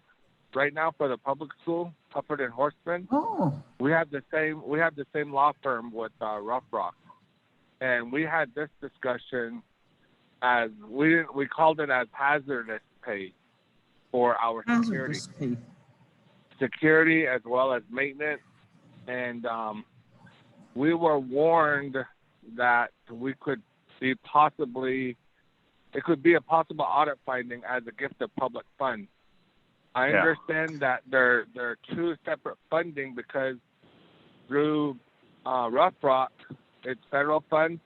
right now for the public school, Hufford and Horseman. Oh. We have the same law firm with Rough Rock, and we had this discussion as we called it as hazardous pay for our security. Hazardous pay. Security as well as maintenance, and we were warned that we could be it could be a possible audit finding as a gift of public funds. I understand that there are two separate funding because through Rough Rock, it's federal funds,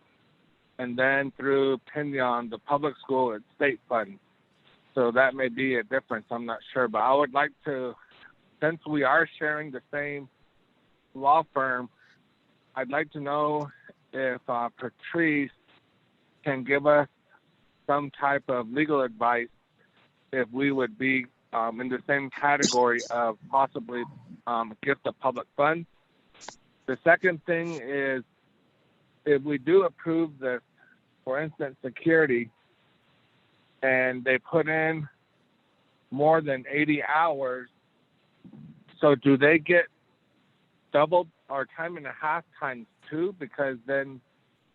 and then through Pinion, the public school, it's state funds. So that may be a difference. I'm not sure, but I would like to, since we are sharing the same law firm, I'd like to know if Patrice can give us some type of legal advice if we would be in the same category of possibly gift of public funds. The second thing is, if we do approve this, for instance, security, and they put in more than 80 hours, so do they get doubled or time and a half times two? Because then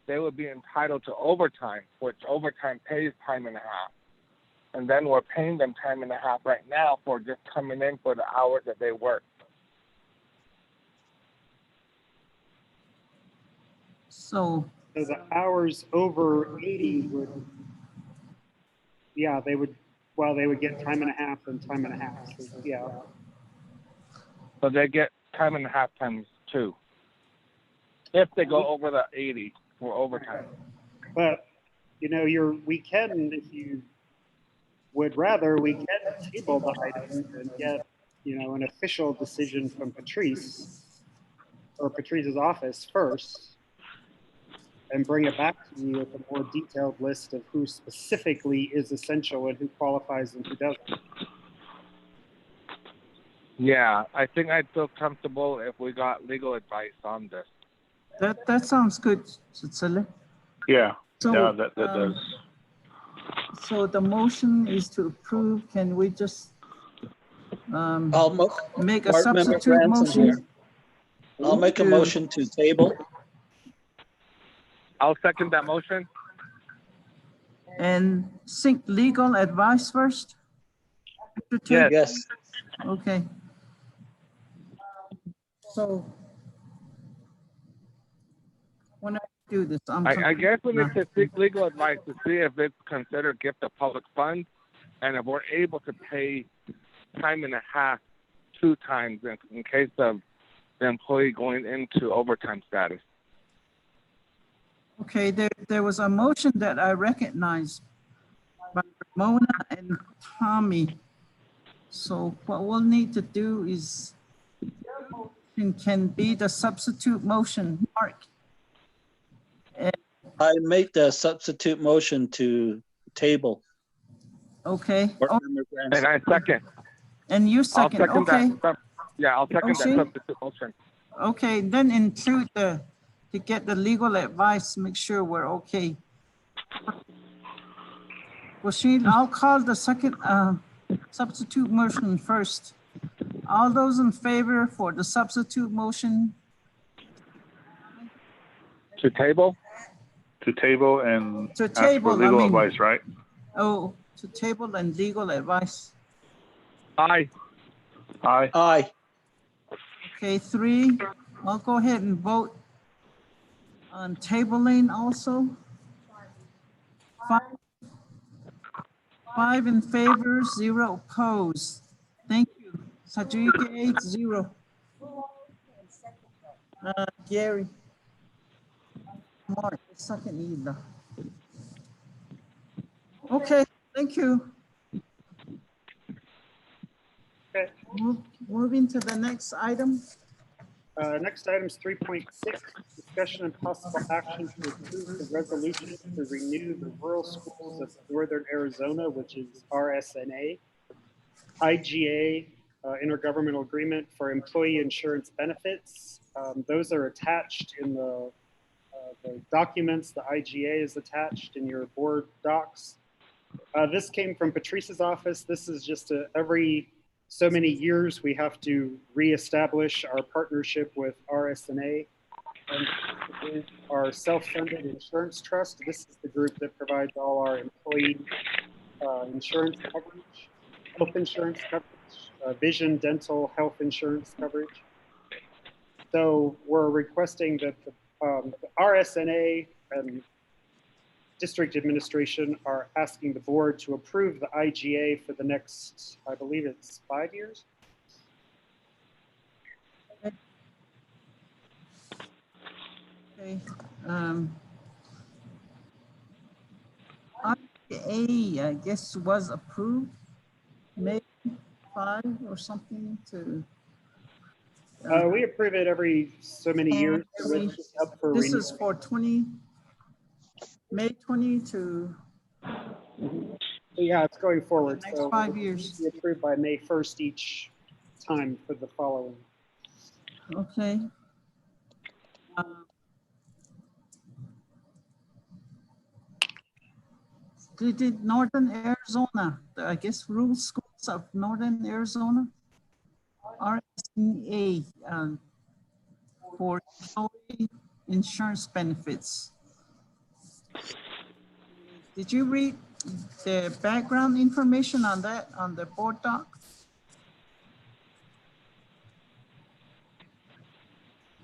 they would be entitled to overtime, which overtime pays time and a half. And then we're paying them time and a half right now for just coming in for the hours that they work. So the hours over 80 would, yeah, they would get time and a half and time and a half. So, yeah. So they get time and a half times two if they go over the 80 for overtime. But, you know, we can, if you would rather, we can table the item and get, you know, an official decision from Patrice or Patrice's office first, and bring it back to you with a more detailed list of who specifically is essential and who qualifies and who doesn't. Yeah, I think I'd feel comfortable if we got legal advice on this. That sounds good, Cecilia. Yeah, So, yeah, that does. So the motion is to approve. Can we just I'll make a Board Member substitute Branson motion? here. I'll make a to- motion to table. I'll second that motion. And seek legal advice first? After Yes. Yes. Okay. So when I do this, I guess we need to seek legal advice to see if it's considered gift of public funds, and if we're able to pay time and a half 2 times in case of the employee going into overtime status. Okay, there was a motion that I recognized by Ramona and Tommy. So what we'll need to do is can be the substitute motion, Mark. I made the substitute motion to table. Okay. Board Oh, Member And Branson. I second. and you I'll second, second okay. that. Yeah, I'll second Motion? that substitute motion. Okay, then include to get the legal advice, make sure we're okay. Well, I'll call the second substitute motion first. All those in favor for the substitute motion? To table? To table and To ask table, for legal I mean- advice, right? Oh, to table and legal advice. Aye. Aye. Aye. Okay, 3. I'll go ahead and vote on tabling also. 5 in favor, 0 opposed. Thank you. Sajika 8-0. Gary. Mark, second either. Okay, thank you. Okay. Moving to the next item. Next item is 3.6, discussion and possible action to approve the resolution to renew the rural schools of Northern Arizona, which is RSNA, IGA, intergovernmental agreement for employee insurance benefits. Those are attached in the documents. The IGA is attached in your board docs. This came from Patrice's office. This is just every so many years we have to reestablish our partnership with RSNA and our self-funded insurance trust. This is the group that provides all our employee insurance coverage, health insurance coverage, vision, dental, health insurance coverage. So we're requesting that the RSNA and district administration are asking the board to approve the IGA for the next, I believe it's 5 years. Okay. IGA, I guess, was approved, maybe 5 or something to. We approve it every so many years. So it's just up for This renewal. is for May 20 to Yeah, it's going forward. next So 5 it'll years. be approved by May 1st each time for the following. Okay. Did Northern Arizona, I guess, rural schools of Northern Arizona, RSNA, for employee insurance benefits. Did you read the background information on that on the board doc?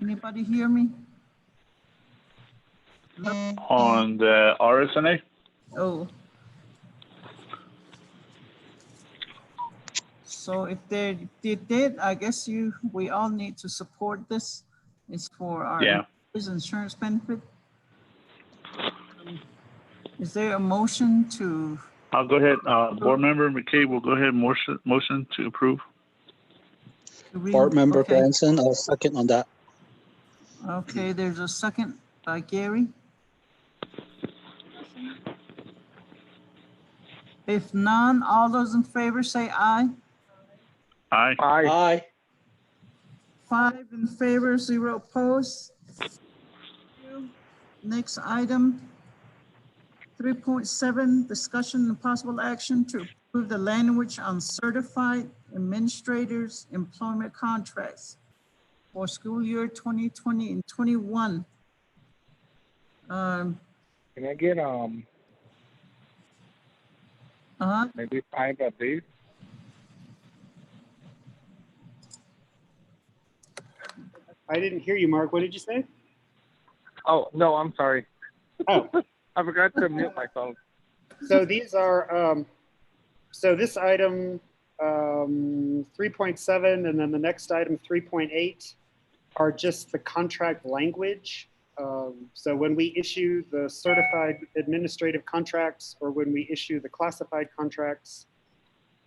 Anybody hear me? On the RSNA? Oh. So if they did, I guess we all need to support this. It's for our insurance benefit. Is there a motion to? I'll go ahead. Board Member McKay will go ahead. Motion to approve. Board Member Branson, I'll second on that. Okay, there's a second by Gary. If none, all those in favor say aye. Aye. Aye. Aye. 5 in favor, 0 opposed. Next item, 3.7, discussion and possible action to approve the language on certified administrators employment contracts for school year 2020 and 21. Can I get maybe 5 of these? I didn't hear you, Mark. What did you say? Oh no, I'm sorry. Oh, I forgot to mute my phone. so these are, so this item 3.7 and then the next item 3.8 are just the contract language. So when we issue the certified administrative contracts or when we issue the classified contracts,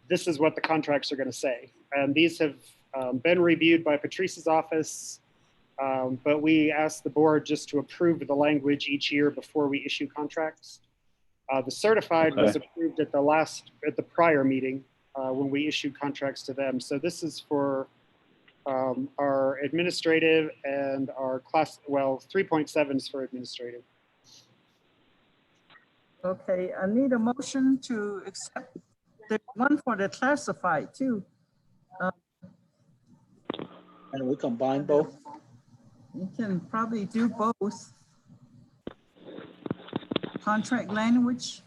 this is what the contracts are going to say. And these have been reviewed by Patrice's office, but we asked the board just to approve the language each year before we issue contracts. The certified was approved at the prior meeting when we issued contracts to them. So this is for our administrative and our 3.7 is for administrative. Okay, I need a motion to accept. There's one for the classified too. And we combine both. You can probably do both. Contract language,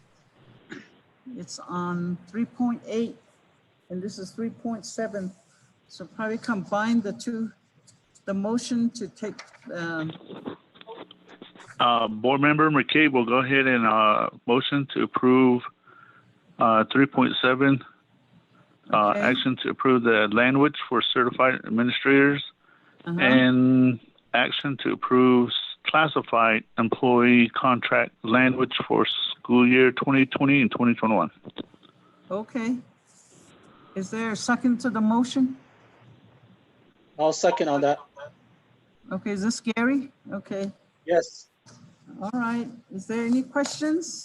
it's on 3.8 and this is 3.7. So probably combine the two, the motion to take. Board Member McCabe will go ahead and motion to approve 3.7, Okay. action to approve the language for certified administrators, and action to approve classified employee contract language for school year 2020 and 2021. Okay. Is there a second to the motion? I'll second on that. Okay, is this Gary? Okay, Yes. all right. Is there any questions?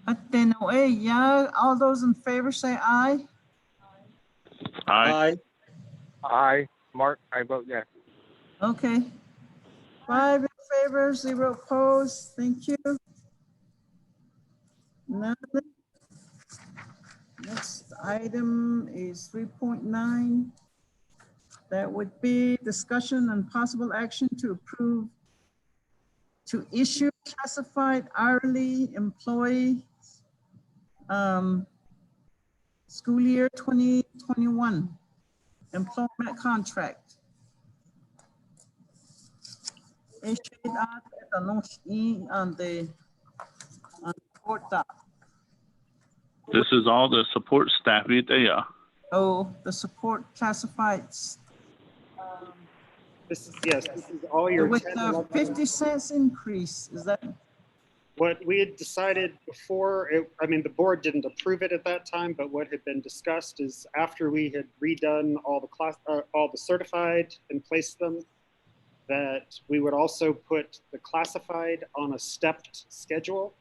Atenoe, yeah, all those in favor say aye. Aye. Aye. Mark, I vote yes. Okay. 5 in favor, 0 opposed. Thank you. None. Next item is 3.9. That would be discussion and possible action to approve to issue classified hourly employee school year 2021 employment contract. Issued at the launch on the portal. This is all the support staff. Oh, the support classifieds. This is all your With 10, the 11. 50 cents increase, is that? What we had decided before, I mean, the board didn't approve it at that time, but what had been discussed is after we had redone all the certified and placed them, that we would also put the classified on a stepped schedule,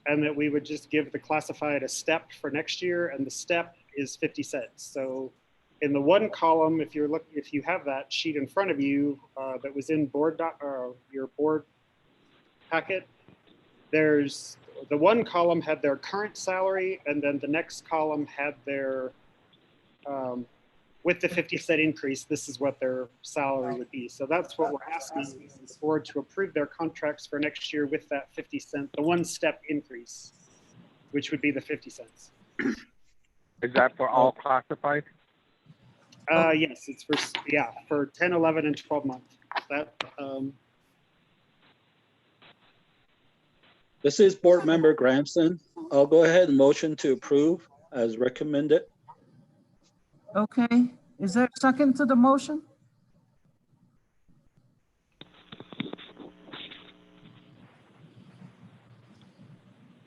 and that we would just give the classified a step for next year, and the step is 50 cents. So in the one column, if you have that sheet in front of you that was in your board packet, there's the one column had their current salary, and then the next column had their with the 50-cent increase, this is what their salary would be. So that's what we're asking the board to approve their contracts for next year with that 50 cent, the one step increase, which would be the 50 cents. Is that for all classified? Yes, it's for 10, 11, and 12 months. That This is Board Member Gramson. I'll go ahead and motion to approve as recommended. Okay, is there a second to the motion?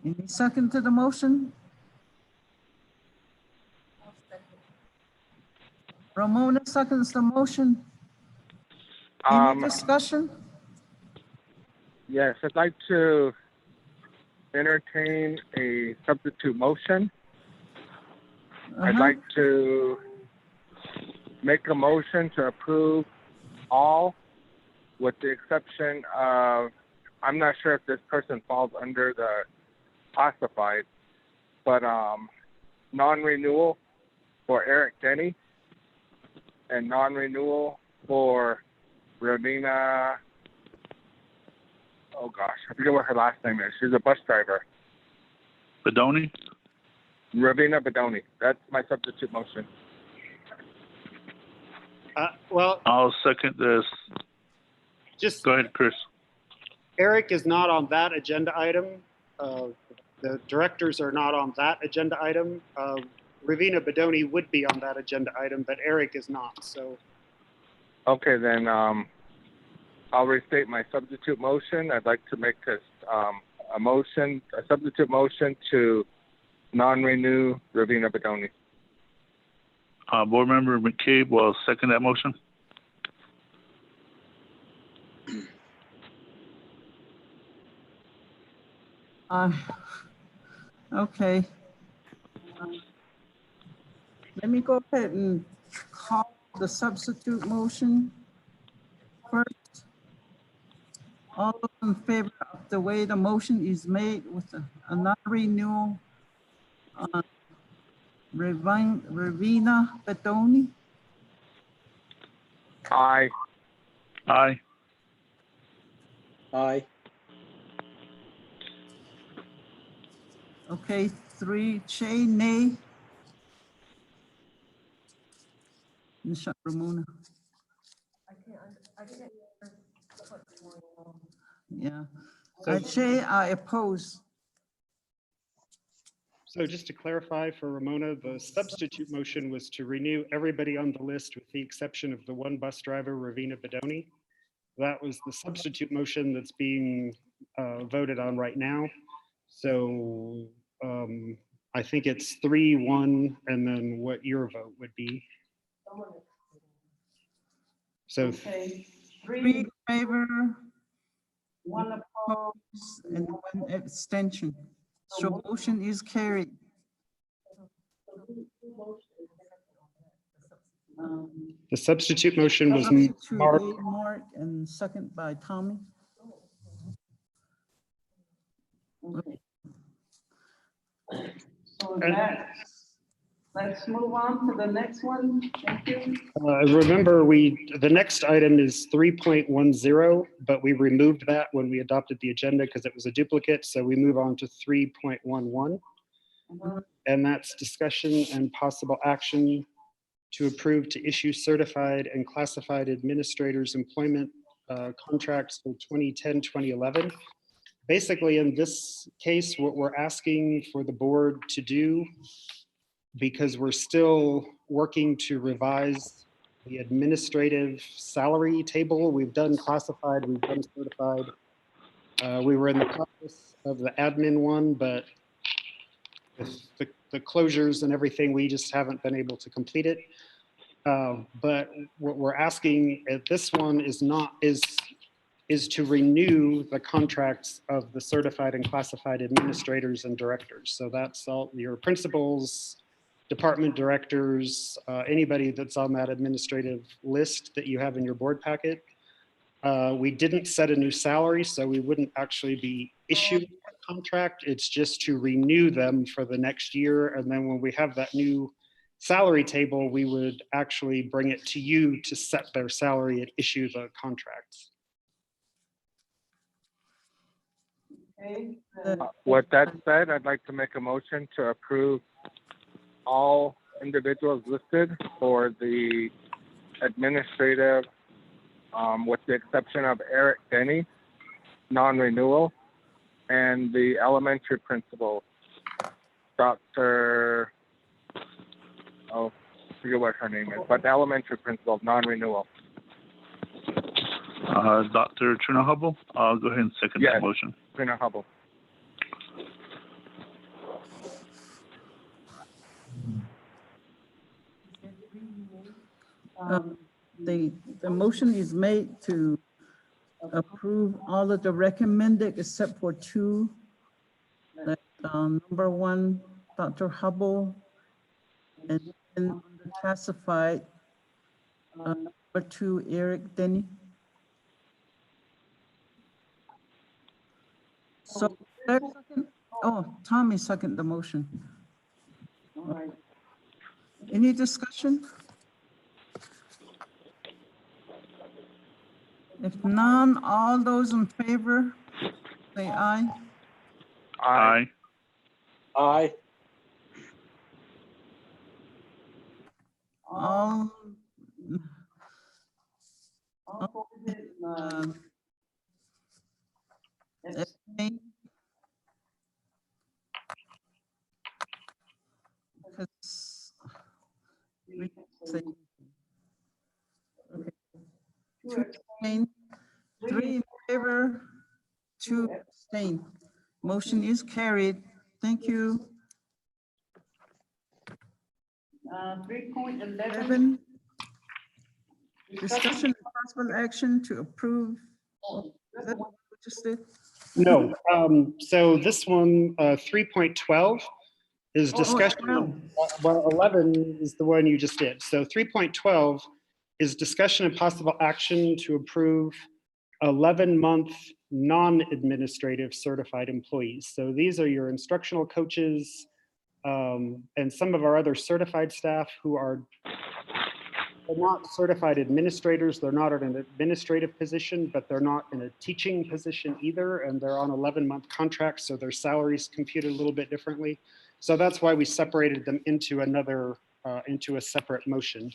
Any second to the motion? Ramona seconds the motion. Any discussion? Yes, I'd like to entertain a substitute motion. I'd like to make a motion to approve all with the exception of I'm not sure if this person falls under the classified, but non-renewal for Eric Denny and non-renewal for Ravina. Oh gosh, I forget what her last name is. She's a bus driver. Bedoni? Ravina Bedoni. That's my substitute motion. Well, I'll second this. just Go ahead, Chris. Eric is not on that agenda item. The directors are not on that agenda item. Ravina Bedoni would be on that agenda item, but Eric is not. So, Okay, then I'll restate my substitute motion. I'd like to make a substitute motion to non-renew Ravina Bedoni. Board Member McCabe will second that motion. Okay. Let me go ahead and call the substitute motion first. All those in favor of the way the motion is made with a non-renewal on Ravina Bedoni? Aye. Aye. Aye. Okay, 3, Che, nay. Ms. Ramona. Yeah, Che, I oppose. so just to clarify for Ramona, the substitute motion was to renew everybody on the list with the exception of the one bus driver, Ravina Bedoni. That was the substitute motion that's being voted on right now. So I think it's 3-1, and then what your vote would be. So Okay, 3 in favor, 1 opposed, and 1 abstention. So motion is carried. the substitute motion was Substitute Mark. A, Mark, and second by Tommy. Okay. So let's move on to the next one. Thank you. Remember, the next item is 3.10, but we removed that when we adopted the agenda because it was a duplicate. So we move on to 3.11. And that's discussion and possible action to approve to issue certified and classified administrators employment contracts for 2010, 2011. Basically, in this case, what we're asking for the board to do, because we're still working to revise the administrative salary table. We've done classified, we've done certified. We were in the process of the admin one, but with the closures and everything, we just haven't been able to complete it. But what we're asking at this one is to renew the contracts of the certified and classified administrators and directors. So that's all your principals, department directors, anybody that's on that administrative list that you have in your board packet. We didn't set a new salary, so we wouldn't actually be issuing a contract. It's just to renew them for the next year. And then when we have that new salary table, we would actually bring it to you to set their salary and issue the contracts. With that said, I'd like to make a motion to approve all individuals listed for the administrative, with the exception of Eric Denny, non-renewal, and the elementary principal, Dr. Oh, I forget what her name is, but the elementary principal, non-renewal. Dr. Trina Hubble, I'll go ahead and second that motion. Trina Hubble. The motion is made to approve all of the recommended except for 2. Number 1, Dr. Hubble, and then classified, number 2, Eric Denny. So, there's second- oh, Tommy second the motion. All right. Any discussion? If none, all those in favor, say aye. Aye. Aye. All um, abstain? Because we say, okay, 2 abstain, 3 in favor, 2 abstain. Motion is carried. Thank you. 3.11. Discussion of possible action to approve. Is that what we just did? No, so this one, 3.12 is discussion. Well, 11 is the one you just did. So 3.12 is discussion and possible action to approve 11-month non-administrative certified employees. So these are your instructional coaches and some of our other certified staff who are they're not certified administrators. They're not in an administrative position, but they're not in a teaching position either. And they're on 11-month contracts, so their salaries computed a little bit differently. So that's why we separated them into into a separate motion.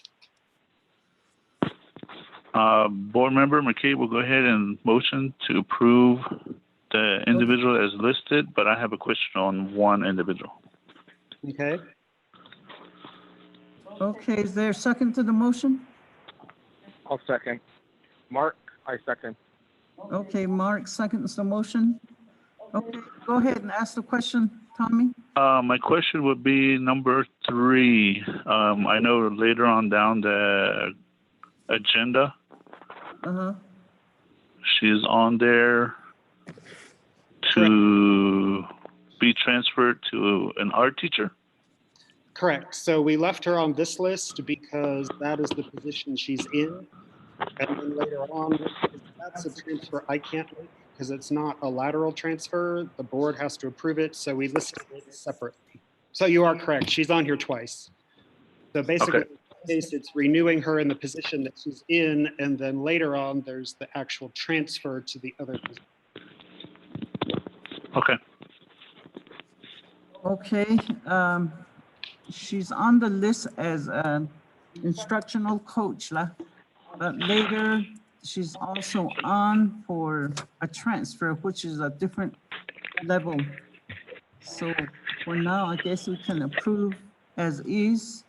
Board Member McCabe will go ahead and motion to approve the individual as listed, but I have a question on one individual. Okay. Okay, is there a second to the motion? I'll second. Mark, I second. Okay, Mark seconds the motion. Okay, go ahead and ask the question, Tommy. My question would be number 3. I know later on down the agenda, she's on there to be transferred to an art teacher. Correct. So we left her on this list because that is the position she's in. And then later on, that's a transfer I can't make because it's not a lateral transfer. The board has to approve it. So we listed it separately. So you are correct. She's on here twice. So basically, Okay. in this case, it's renewing her in the position that she's in. And then later on, there's the actual transfer to the other position. Okay. Okay, she's on the list as an instructional coach, but later she's also on for a transfer, which is a different level. So for now, I guess we can approve as is.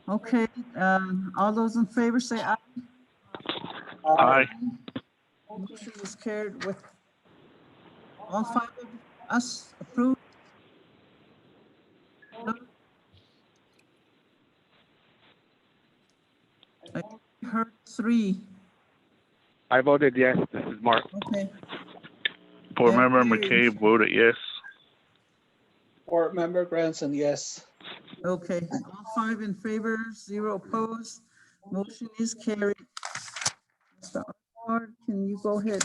Okay, all those in favor say aye. Aye. Motion is carried with all 5 of us approved. I heard 3. I voted yes. This is Mark. Okay. Board That Member is- McCabe voted yes. Board Member Granson, yes. Okay, all 5 in favor, 0 opposed. Motion is carried. Mr. Arnott, can you go ahead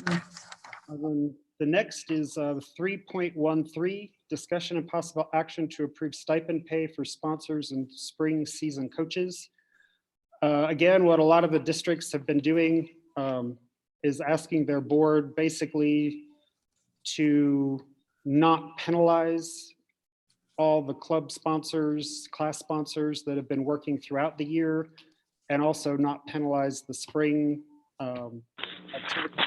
and The next is 3.13, discussion and possible action to approve stipend pay for sponsors and spring season coaches. Again, what a lot of the districts have been doing is asking their board basically to not penalize all the club sponsors, class sponsors that have been working throughout the year, and also not penalize the spring activity.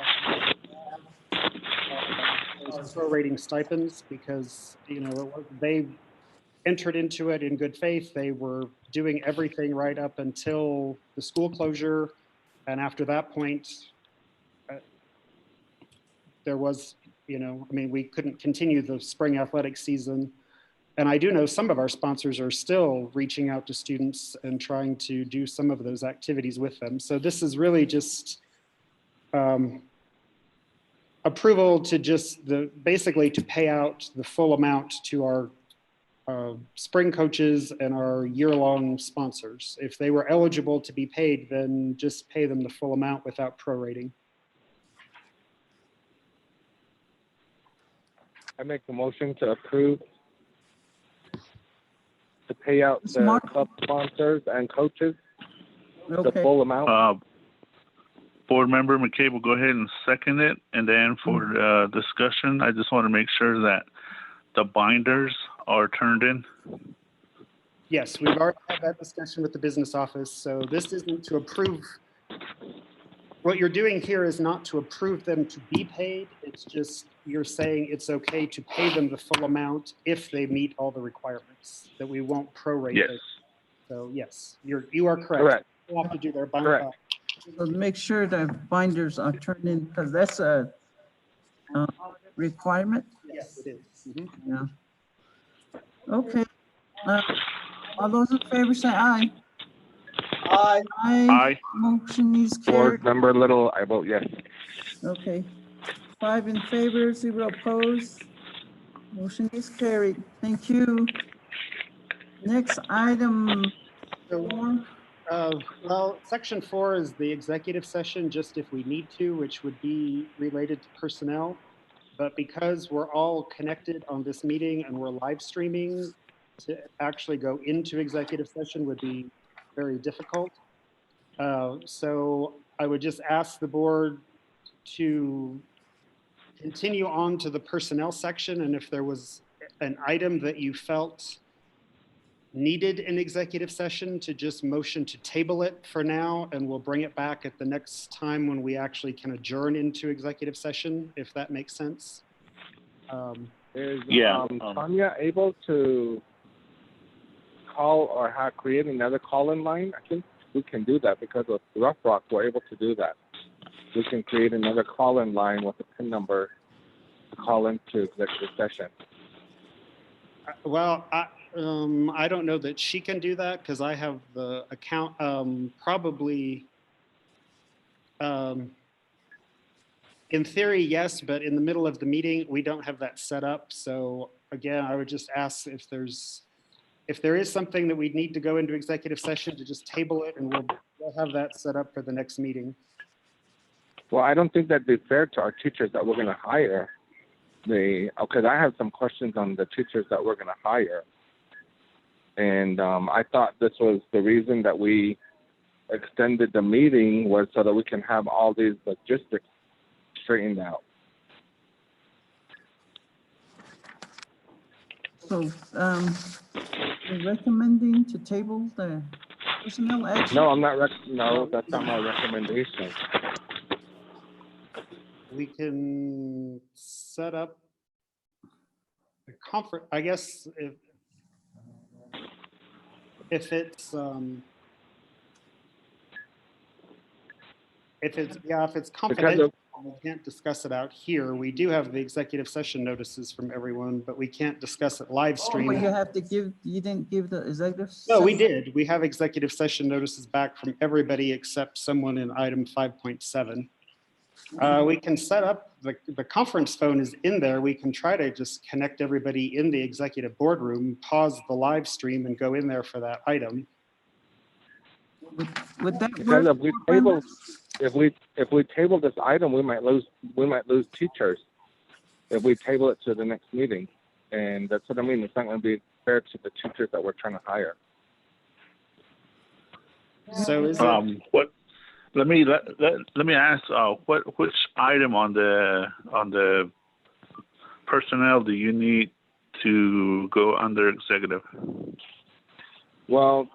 Prorating stipends because, you know, they entered into it in good faith. They were doing everything right up until the school closure. And after that point, there was, you know, I mean, we couldn't continue the spring athletic season. And I do know some of our sponsors are still reaching out to students and trying to do some of those activities with them. So this is really just approval to just basically to pay out the full amount to our spring coaches and our year-long sponsors. If they were eligible to be paid, then just pay them the full amount without prorating. I make a motion to approve to pay out the Smart. club sponsors and coaches the Okay, full amount. Board Member McCabe will go ahead and second it. And then for discussion, I just want to make sure that the binders are turned in. Yes, we've already had that discussion with the business office, so this isn't to approve. What you're doing here is not to approve them to be paid. It's just you're saying it's okay to pay them the full amount if they meet all the requirements, that we won't prorate Yes. those. So yes, you are correct. Correct. We'll have to do their binder. Correct. so make sure the binders are turned in, because that's a requirement. Yes, it is. Mhm. Yeah. Okay. All those in favor say aye. Aye. Aye. Aye. Motion is carried. Board Member Little, I vote yes. Okay. 5 in favor, 0 opposed. Motion is carried. Thank you. Next item So, 4. well, section 4 is the executive session, just if we need to, which would be related to personnel. But because we're all connected on this meeting and we're live streaming, to actually go into executive session would be very difficult. So I would just ask the board to continue on to the personnel section, and if there was an item that you felt needed an executive session, to just motion to table it for now, and we'll bring it back at the next time when we actually can adjourn into executive session, if that makes sense. Is Yeah, Tanya able to call or create another call-in line? I think we can do that because of Rough Rock. We're able to do that. We can create another call-in line with a PIN number to call into executive session. Well, I don't know that she can do that because I have the account, probably, in theory, yes, but in the middle of the meeting, we don't have that set up. So again, I would just ask if there is something that we need to go into executive session, to just table it, and we'll have that set up for the next meeting. Well, I don't think that'd be fair to our teachers that we're going to hire. Because I have some questions on the teachers that we're going to hire. And I thought this was the reason that we extended the meeting, was so that we can have all these logistics straightened out. So, you're recommending to table the personnel action? No, I'm not. No, that's not my recommendation. We can set up a conference, I guess, if it's confidential, we can't discuss it out here. We do have the executive session notices from everyone, but we can't discuss it live stream. But you have to you didn't give the executive? No, we session? did. We have executive session notices back from everybody except someone in item 5.7. We can set up, the conference phone is in there. We can try to just connect everybody in the executive boardroom, pause the live stream and go in there for that item. Would that Because work? if we table this item, we might lose teachers if we table it to the next meeting. And that's what I mean. It's not going to be fair to the teachers that we're trying to hire. So is it, what? Let me ask. Which item on the personnel do you need to go under executive? Well,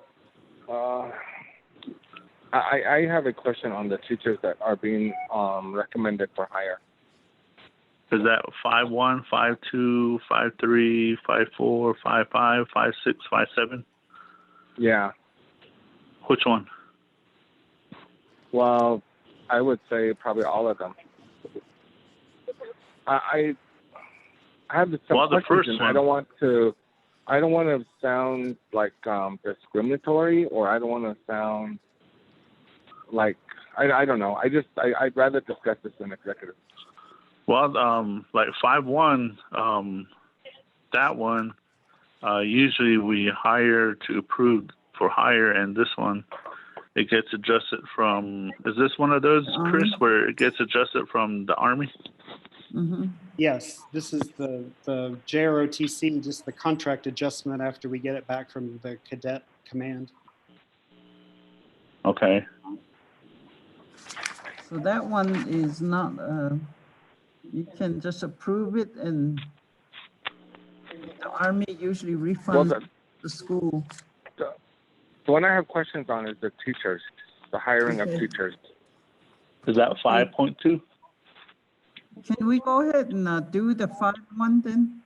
I have a question on the teachers that are being recommended for hire. Is that 5.1, 5.2, 5.3, 5.4, 5.5, 5.6, 5.7? Yeah. Which one? Well, I would say probably all of them. I have some questions. First and one. I don't want to sound like discriminatory, or I don't want to sound like I don't know. I'd rather discuss this in executive. Well, like 5.1, that one, usually we hire to approve for hire, and this one, it gets adjusted from, is this one of those, Chris, where it gets adjusted from the Army? Yes, this is the JROTC, just the contract adjustment after we get it back from the cadet command. Okay. So that one is not, you can just approve it, and the Army usually refunds the school. The one I have questions on is the teachers, the hiring of Okay. teachers. Is that 5.2? Can we go ahead and do the 5.1 then?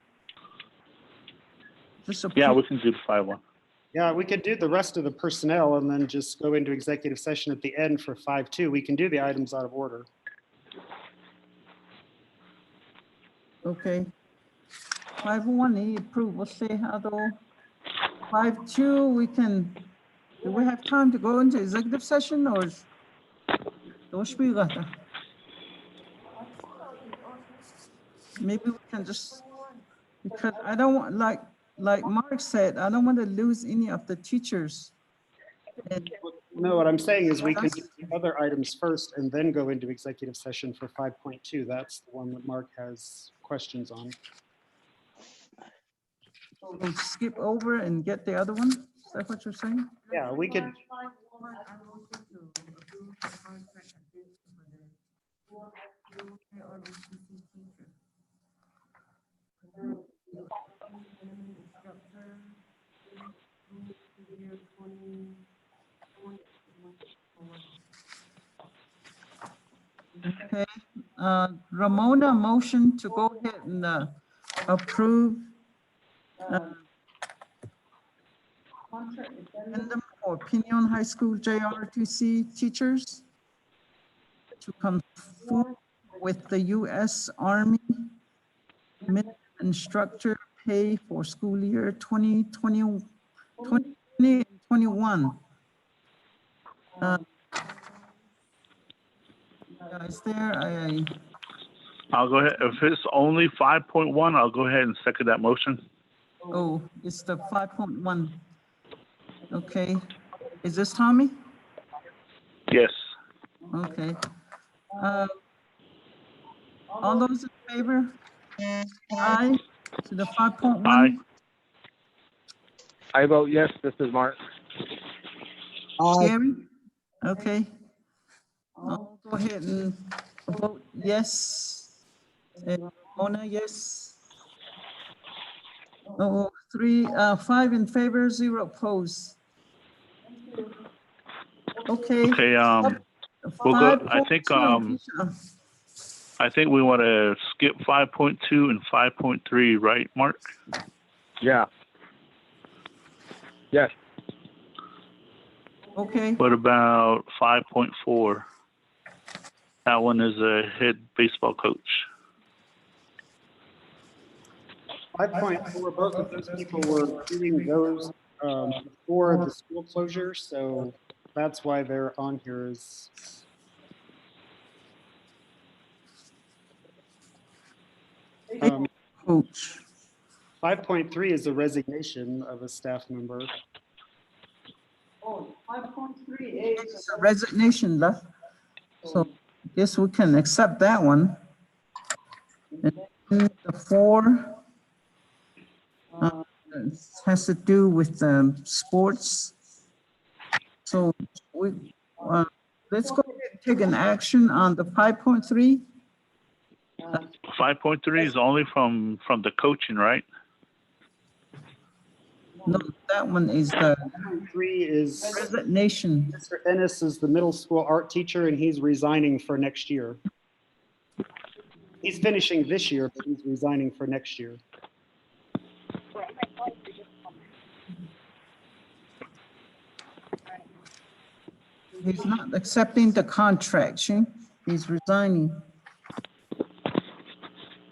Just Yeah, approve. we can do the 5.1. Yeah, we could do the rest of the personnel and then just go into executive session at the end for 5.2. We can do the items out of order. Okay. 5.1 need approval, say hello. 5.2, we can, do we have time to go into executive session or? Maybe we can just, because I don't want, like Mark said, I don't want to lose any of the teachers. And No, what I'm saying is we can do the other items first and then go into executive session for 5.2. That's the one that Mark has questions on. we'll skip over and get the other one? Is that what you're saying? Yeah, we could. Okay, Ramona, motion to go ahead and approve addendum for Pinion High School JRTC teachers to conform with the U.S. Army minimum instructor pay for school year 2020 and 21. Guys there, I'll go ahead. If it's only 5.1, I'll go ahead and second that motion. oh, it's the 5.1. Okay, is this Tommy? Yes. Okay. All those in favor? Aye to the 5.1? Aye. I vote yes. This is Mark. Gary? Okay. I'll go ahead and vote yes. And Mona, yes. Oh, 5 in favor, 0 opposed. Okay. Okay. We'll go. I think we want to skip 5.2 and 5.3, right, Mark? Yeah. Yes. Okay. What about 5.4? That one is a head baseball coach. 5.4, both of those people were doing those before the school closure, so that's why they're on here. Is Coach. 5.3 is a resignation of a staff member. Oh, 5.3 is a resignation left. So I guess we can accept that one. And then the 4 has to do with sports. So we let's go ahead and take an action on the 5.3. 5.3 is only from the coaching, right? No, that one is the 3 is resignation. Mr. Ennis is the middle school art teacher, and he's resigning for next year. He's finishing this year, but he's resigning for next year. He's not accepting the contract. He's resigning.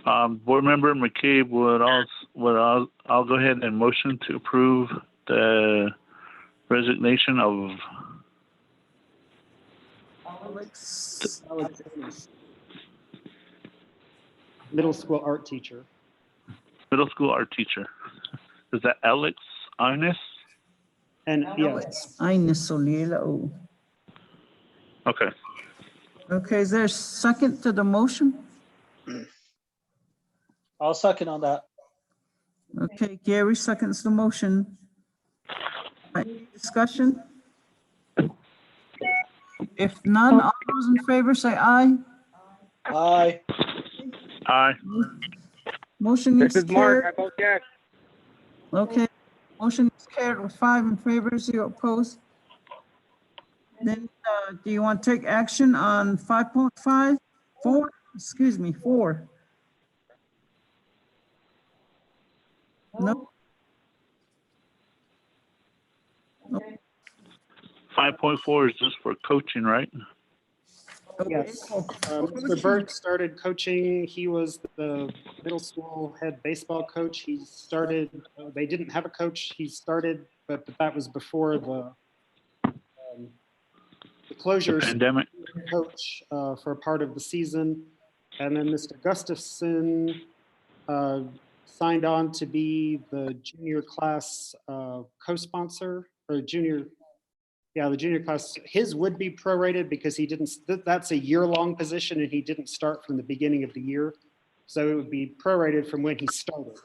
Board Member McCabe I'll go ahead and motion to approve the resignation of Alex Ennis, middle school art teacher. middle school art teacher. Is that Alex Inez? And Alex Inez Soliela. Okay. Okay, is there a second to the motion? I'll second on that. Okay, Gary seconds the motion. Any discussion? If none, all those in favor say aye. Aye. Aye. Motion This is is Mark. carried. I vote yes. Okay, motion is carried with 5 in favor, 0 opposed. Then, do you want to take action on 5.5? 4, excuse me, 4? No? 5.4 is just for coaching, right? Yes. Okay. Mr. Burt started coaching. He was the middle school head baseball coach. He started, they didn't have a coach. He started, but that was before the The closure. pandemic. Coach for a part of the season. And then Mr. Gustafson signed on to be the junior class co-sponsor or junior. Yeah, the junior class, his would be prorated because he didn't, that's a year-long position and he didn't start from the beginning of the year. So it would be prorated from when he started.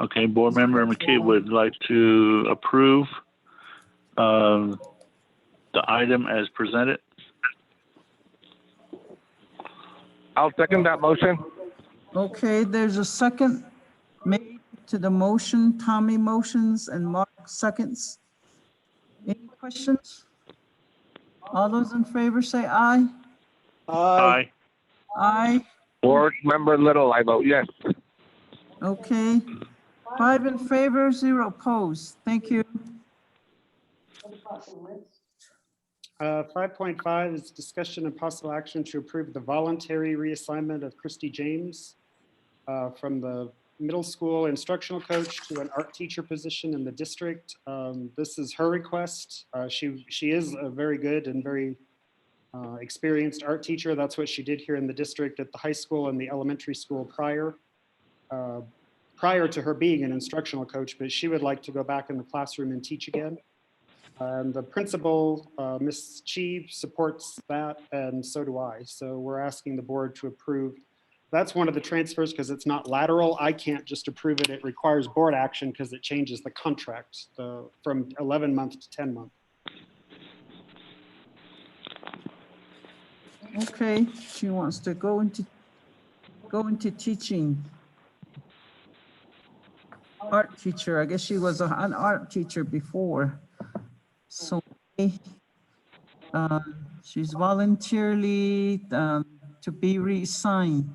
Okay, Board Member McKay would like to approve the item as presented. I'll second that motion. Okay, there's a second made to the motion. Tommy motions and Mark seconds. Any questions? All those in favor say aye. Aye. Aye. Board Member Little, I vote yes. Okay. 5 in favor, 0 opposed. Thank you. 5.5 is discussion and possible action to approve the voluntary reassignment of Christy James from the middle school instructional coach to an art teacher position in the district. This is her request. She is a very good and very experienced art teacher. That's what she did here in the district at the high school and the elementary school prior to her being an instructional coach, but she would like to go back in the classroom and teach again. And the principal, Ms. Chi, supports that, and so do I. So we're asking the board to approve. That's one of the transfers because it's not lateral. I can't just approve it. It requires board action because it changes the contract from 11 month to 10 month. Okay, she wants to go into teaching. Art teacher, I guess she was an art teacher before. So she's voluntarily to be reassigned.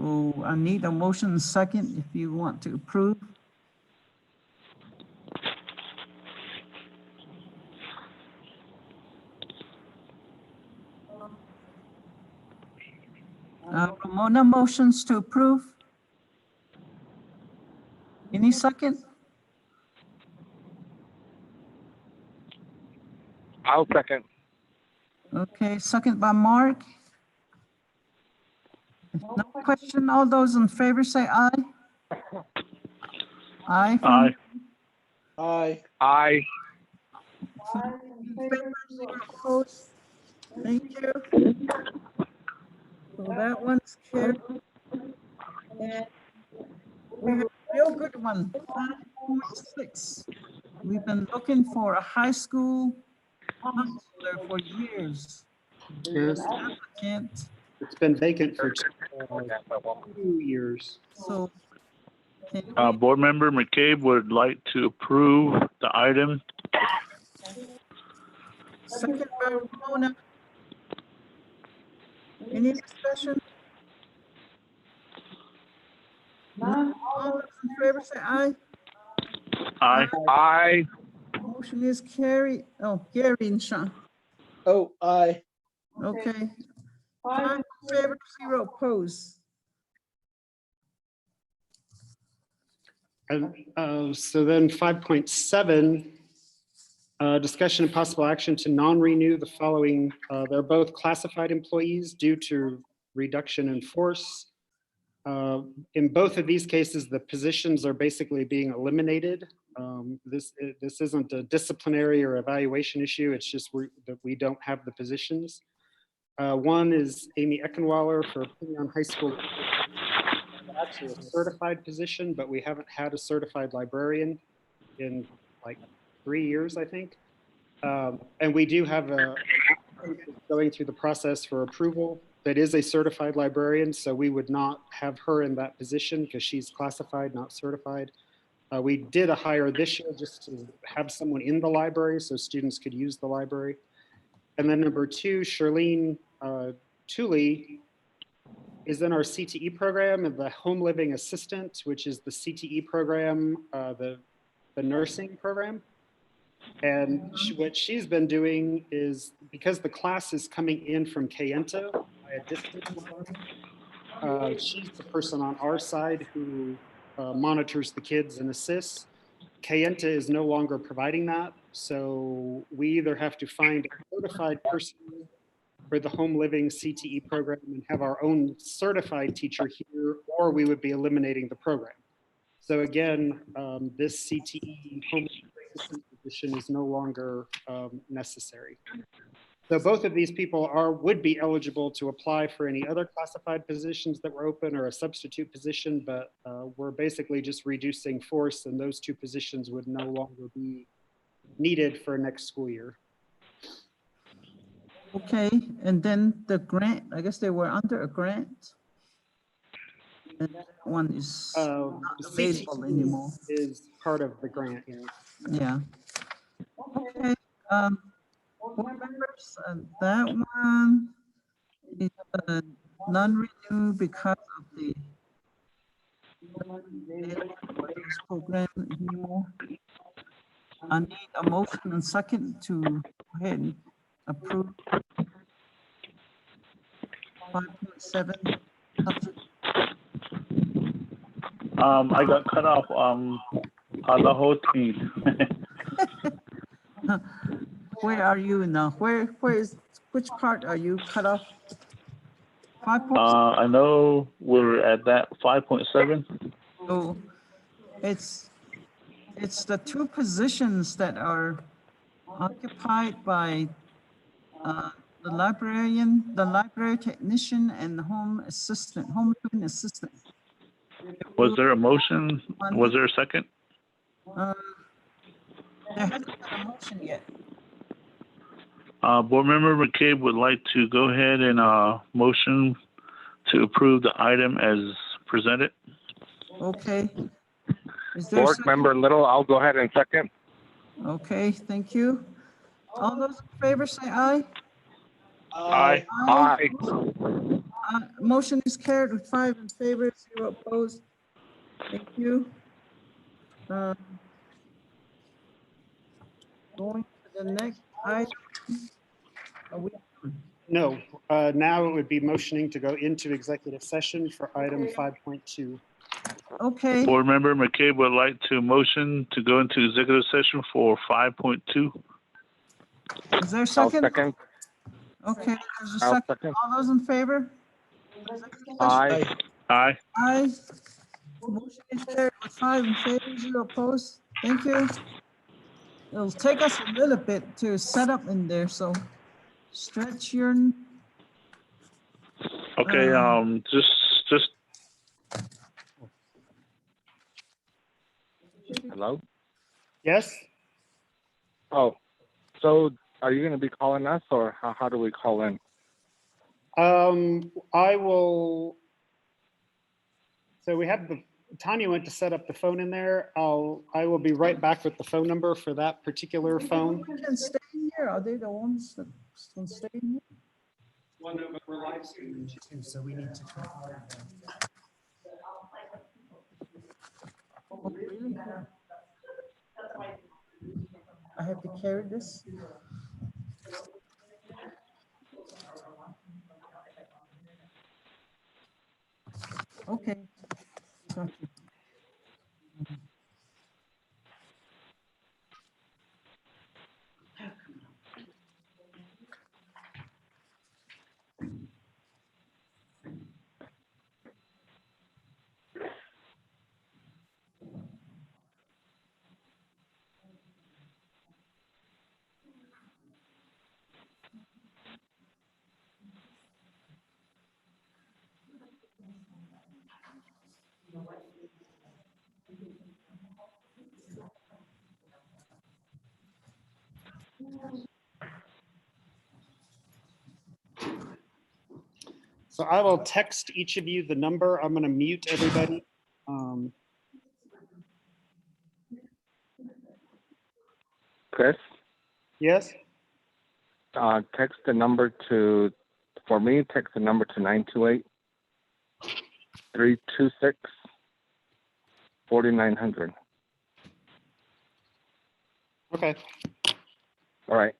Oh, I need a motion second if you want to approve. Ramona motions to approve. Any second? I'll second. Okay, second by Mark. If no question, all those in favor say aye. Aye. Aye. Aye. Aye. Opposed? Thank you. So that one's carried. And we have a real good one, 5.6. We've been looking for a high school counselor for years. Yes, Applicant, it's been vacant for 2 years. so can we- Board Member McCabe would like to approve the item. second by Ramona. Any discussion? None. All those in favor say aye. Aye. Aye. Motion is carried. Oh, Gary and Sean. Oh, aye. Okay. 5 in favor, 0 opposed. And so then 5.7, discussion and possible action to non-renew the following. They're both classified employees due to reduction in force. In both of these cases, the positions are basically being eliminated. This isn't a disciplinary or evaluation issue. It's just that we don't have the positions. One is Amy Eckenwaller for Pinion High School. Actually a certified position, but we haven't had a certified librarian in like 3 years, I think. And we do have a going through the process for approval that is a certified librarian, so we would not have her in that position because she's classified, not certified. We did a hire this year just to have someone in the library so students could use the library. And then number two, Charlene Tooley is in our CTE program and the home living assistant, which is the CTE program, the nursing program. And what she's been doing is, because the class is coming in from Kayenta by a distance learning, she's the person on our side who monitors the kids and assists. Kayenta is no longer providing that. So we either have to find a certified person for the home living CTE program and have our own certified teacher here, or we would be eliminating the program. So again, this CTE home assistant position is no longer necessary. So both of these people would be eligible to apply for any other classified positions that were open or a substitute position, but we're basically just reducing force, and those two positions would no longer be needed for next school year. Okay, and then the grant, I guess they were under a grant. And that one is not available anymore. Is part of the grant, yeah. Yeah. Okay. Board members, that one is non-renew because of the this program anymore. I need a motion and second to go ahead and approve 5.7. I got cut off on the whole team. Where are you now? Which part are you cut off? 5.7. I know we're at that 5.7. So it's the two positions that are occupied by the librarian, the library technician, and the home assistant, home living assistant. Was there a motion? Was there a second? There hasn't been a motion yet. Board Member McCabe would like to go ahead and motion to approve the item as presented. Okay. Is there a Board second? Member Little, I'll go ahead and second. Okay, thank you. All those in favor say aye. Aye. Aye. Aye. Motion is carried with 5 in favor, 0 opposed. Thank you. Going to the next item. Are we? No, now it would be motioning to go into executive session for item 5.2. Okay, Board Member McCabe would like to motion to go into executive session for 5.2. is there a I'll second? second. Okay, there's a I'll second. second. All those in favor? Aye. Aye. Aye. Motion is carried with 5 in favor, 0 opposed. Thank you. It'll take us a little bit to set up in there, so stretch your, Okay. Just. Hello? Yes? Oh, so are you going to be calling us, or how do we call in? I will. So we have Tanya went to set up the phone in there. I will be right back with the phone number for that particular phone. can stay here. Are they the ones that can stay here? Well, no, but we're live streaming too, so we need to confirm. Oh, really? I have to carry this? Okay. Got you. So I will text each of you the number. I'm going to mute everybody. Chris, Yes? text the number to, for me, text the number to 928-326-4900. Okay. All right.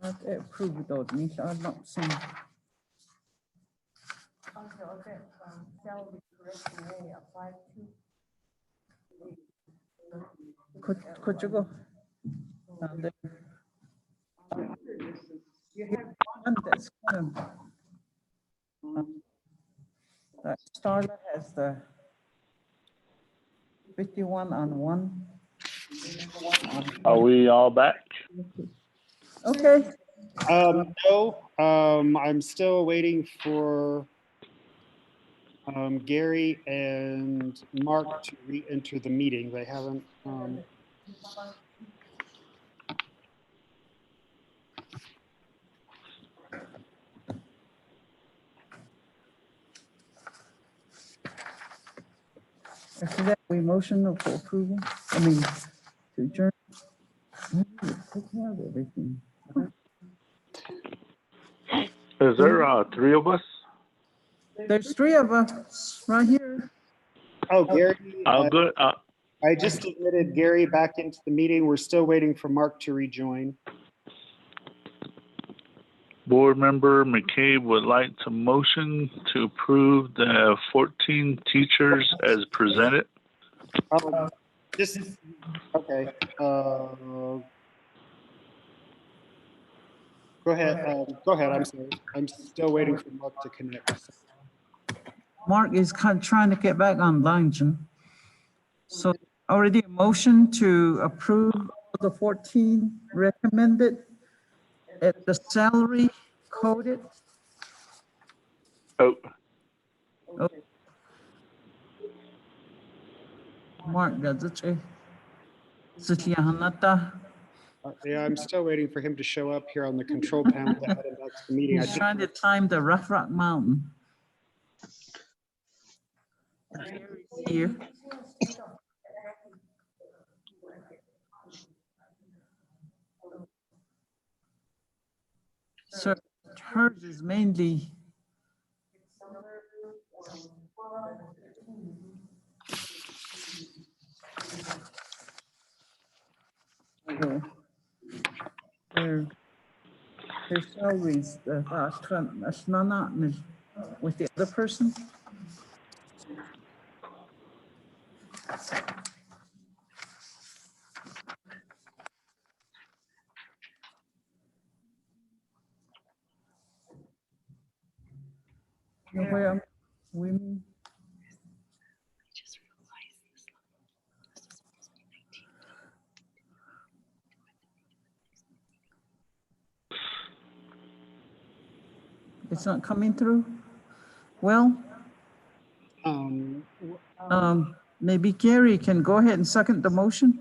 Okay, approve those, Nisha, I'm not seeing. Could you go down there? One that's kind of, that Starla has the 51 on one. Are we all back? Okay, No, I'm still waiting for Gary and Mark to re-enter the meeting. They haven't. after that, we motion for approval, I mean, to adjourn. Take care of everything. Is there 3 of us? There's 3 of us right here. Oh, Gary, I'll go. I just admitted Gary back into the meeting. We're still waiting for Mark to rejoin. Board Member McCabe would like to motion to approve the 14 teachers as presented. Just, okay. Go ahead. Go ahead. I'm sorry. I'm still waiting for Mark to connect. Mark is kind of trying to get back online, Jim. So already a motion to approve the 14 recommended at the salary coded. Oh, Mark, that's it. Hanata. Yeah, I'm still waiting for him to show up here on the control panel to head him back to the meeting. He's trying to time the Rough Rock Mountain. Here. So hers is mainly. Their salaries, with the other person. Where women. It's not coming through. Well, maybe Gary can go ahead and second the motion.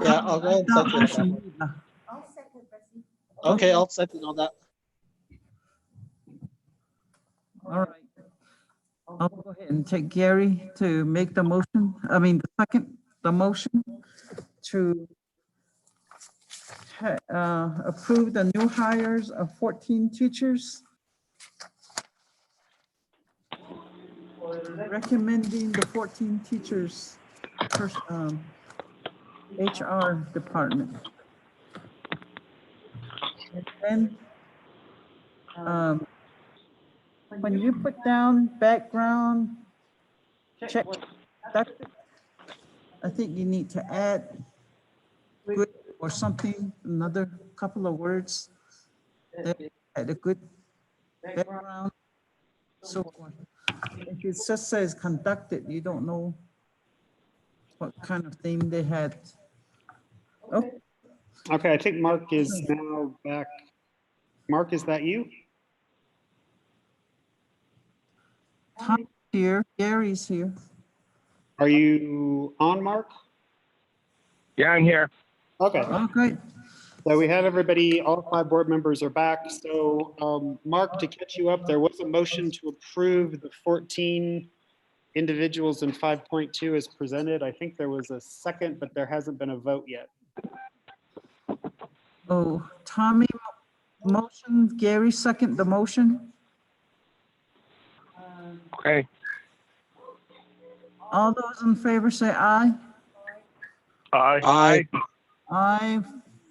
Yeah, I'll go ahead and second that. Okay, I'll second on that. All right. I'll go ahead and take Gary to make the motion. I mean, the motion to approve the new hires of 14 teachers. Recommending the 14 teachers, HR department. And then when you put down background check, I think you need to add good or something, another couple of words that had a good background. So forth. If it just says conducted, you don't know what kind of theme they had. Oh, Okay, I think Mark is now back. Mark, is that you? Tom's here, Gary's here. Are you on, Mark? Yeah, I'm here. Okay. Okay. So we have everybody, all 5 board members are back. So Mark, to catch you up, there was a motion to approve the 14 individuals in 5.2 as presented. I think there was a second, but there hasn't been a vote yet. Oh, Tommy motion, Gary second the motion. Okay. All those in favor say aye. aye. Aye. Aye,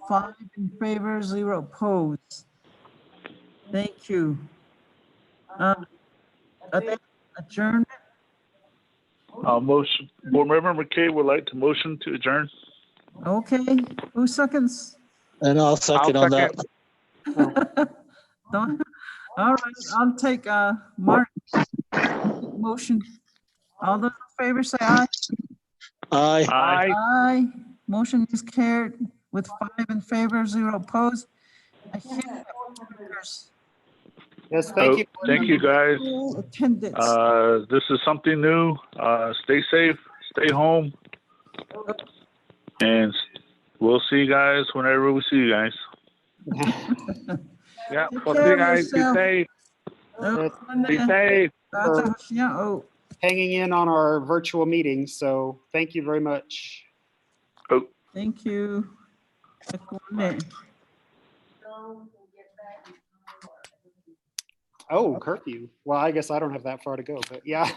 5 in favor, 0 opposed. Thank you. Adjourned. Motion, Board Member McKay would like to motion to adjourn. Okay, who seconds? And I'll second on that. Don't- All right, I'll take Mark motion. All those in favor say aye. Aye. Aye. Aye. Motion is carried with 5 in favor, 0 opposed. I hear that members Yes, thank you. Thank you, guys. full attendance. This is something new. Stay safe, stay home, and we'll see you guys whenever we see you guys. Yeah, Take we'll care see you of guys. Be yourself. safe. Be safe. Oh, Hanging in on our virtual meeting, so thank you very much. thank you. Oh, curfew. Well, I guess I don't have that far to go, but yeah.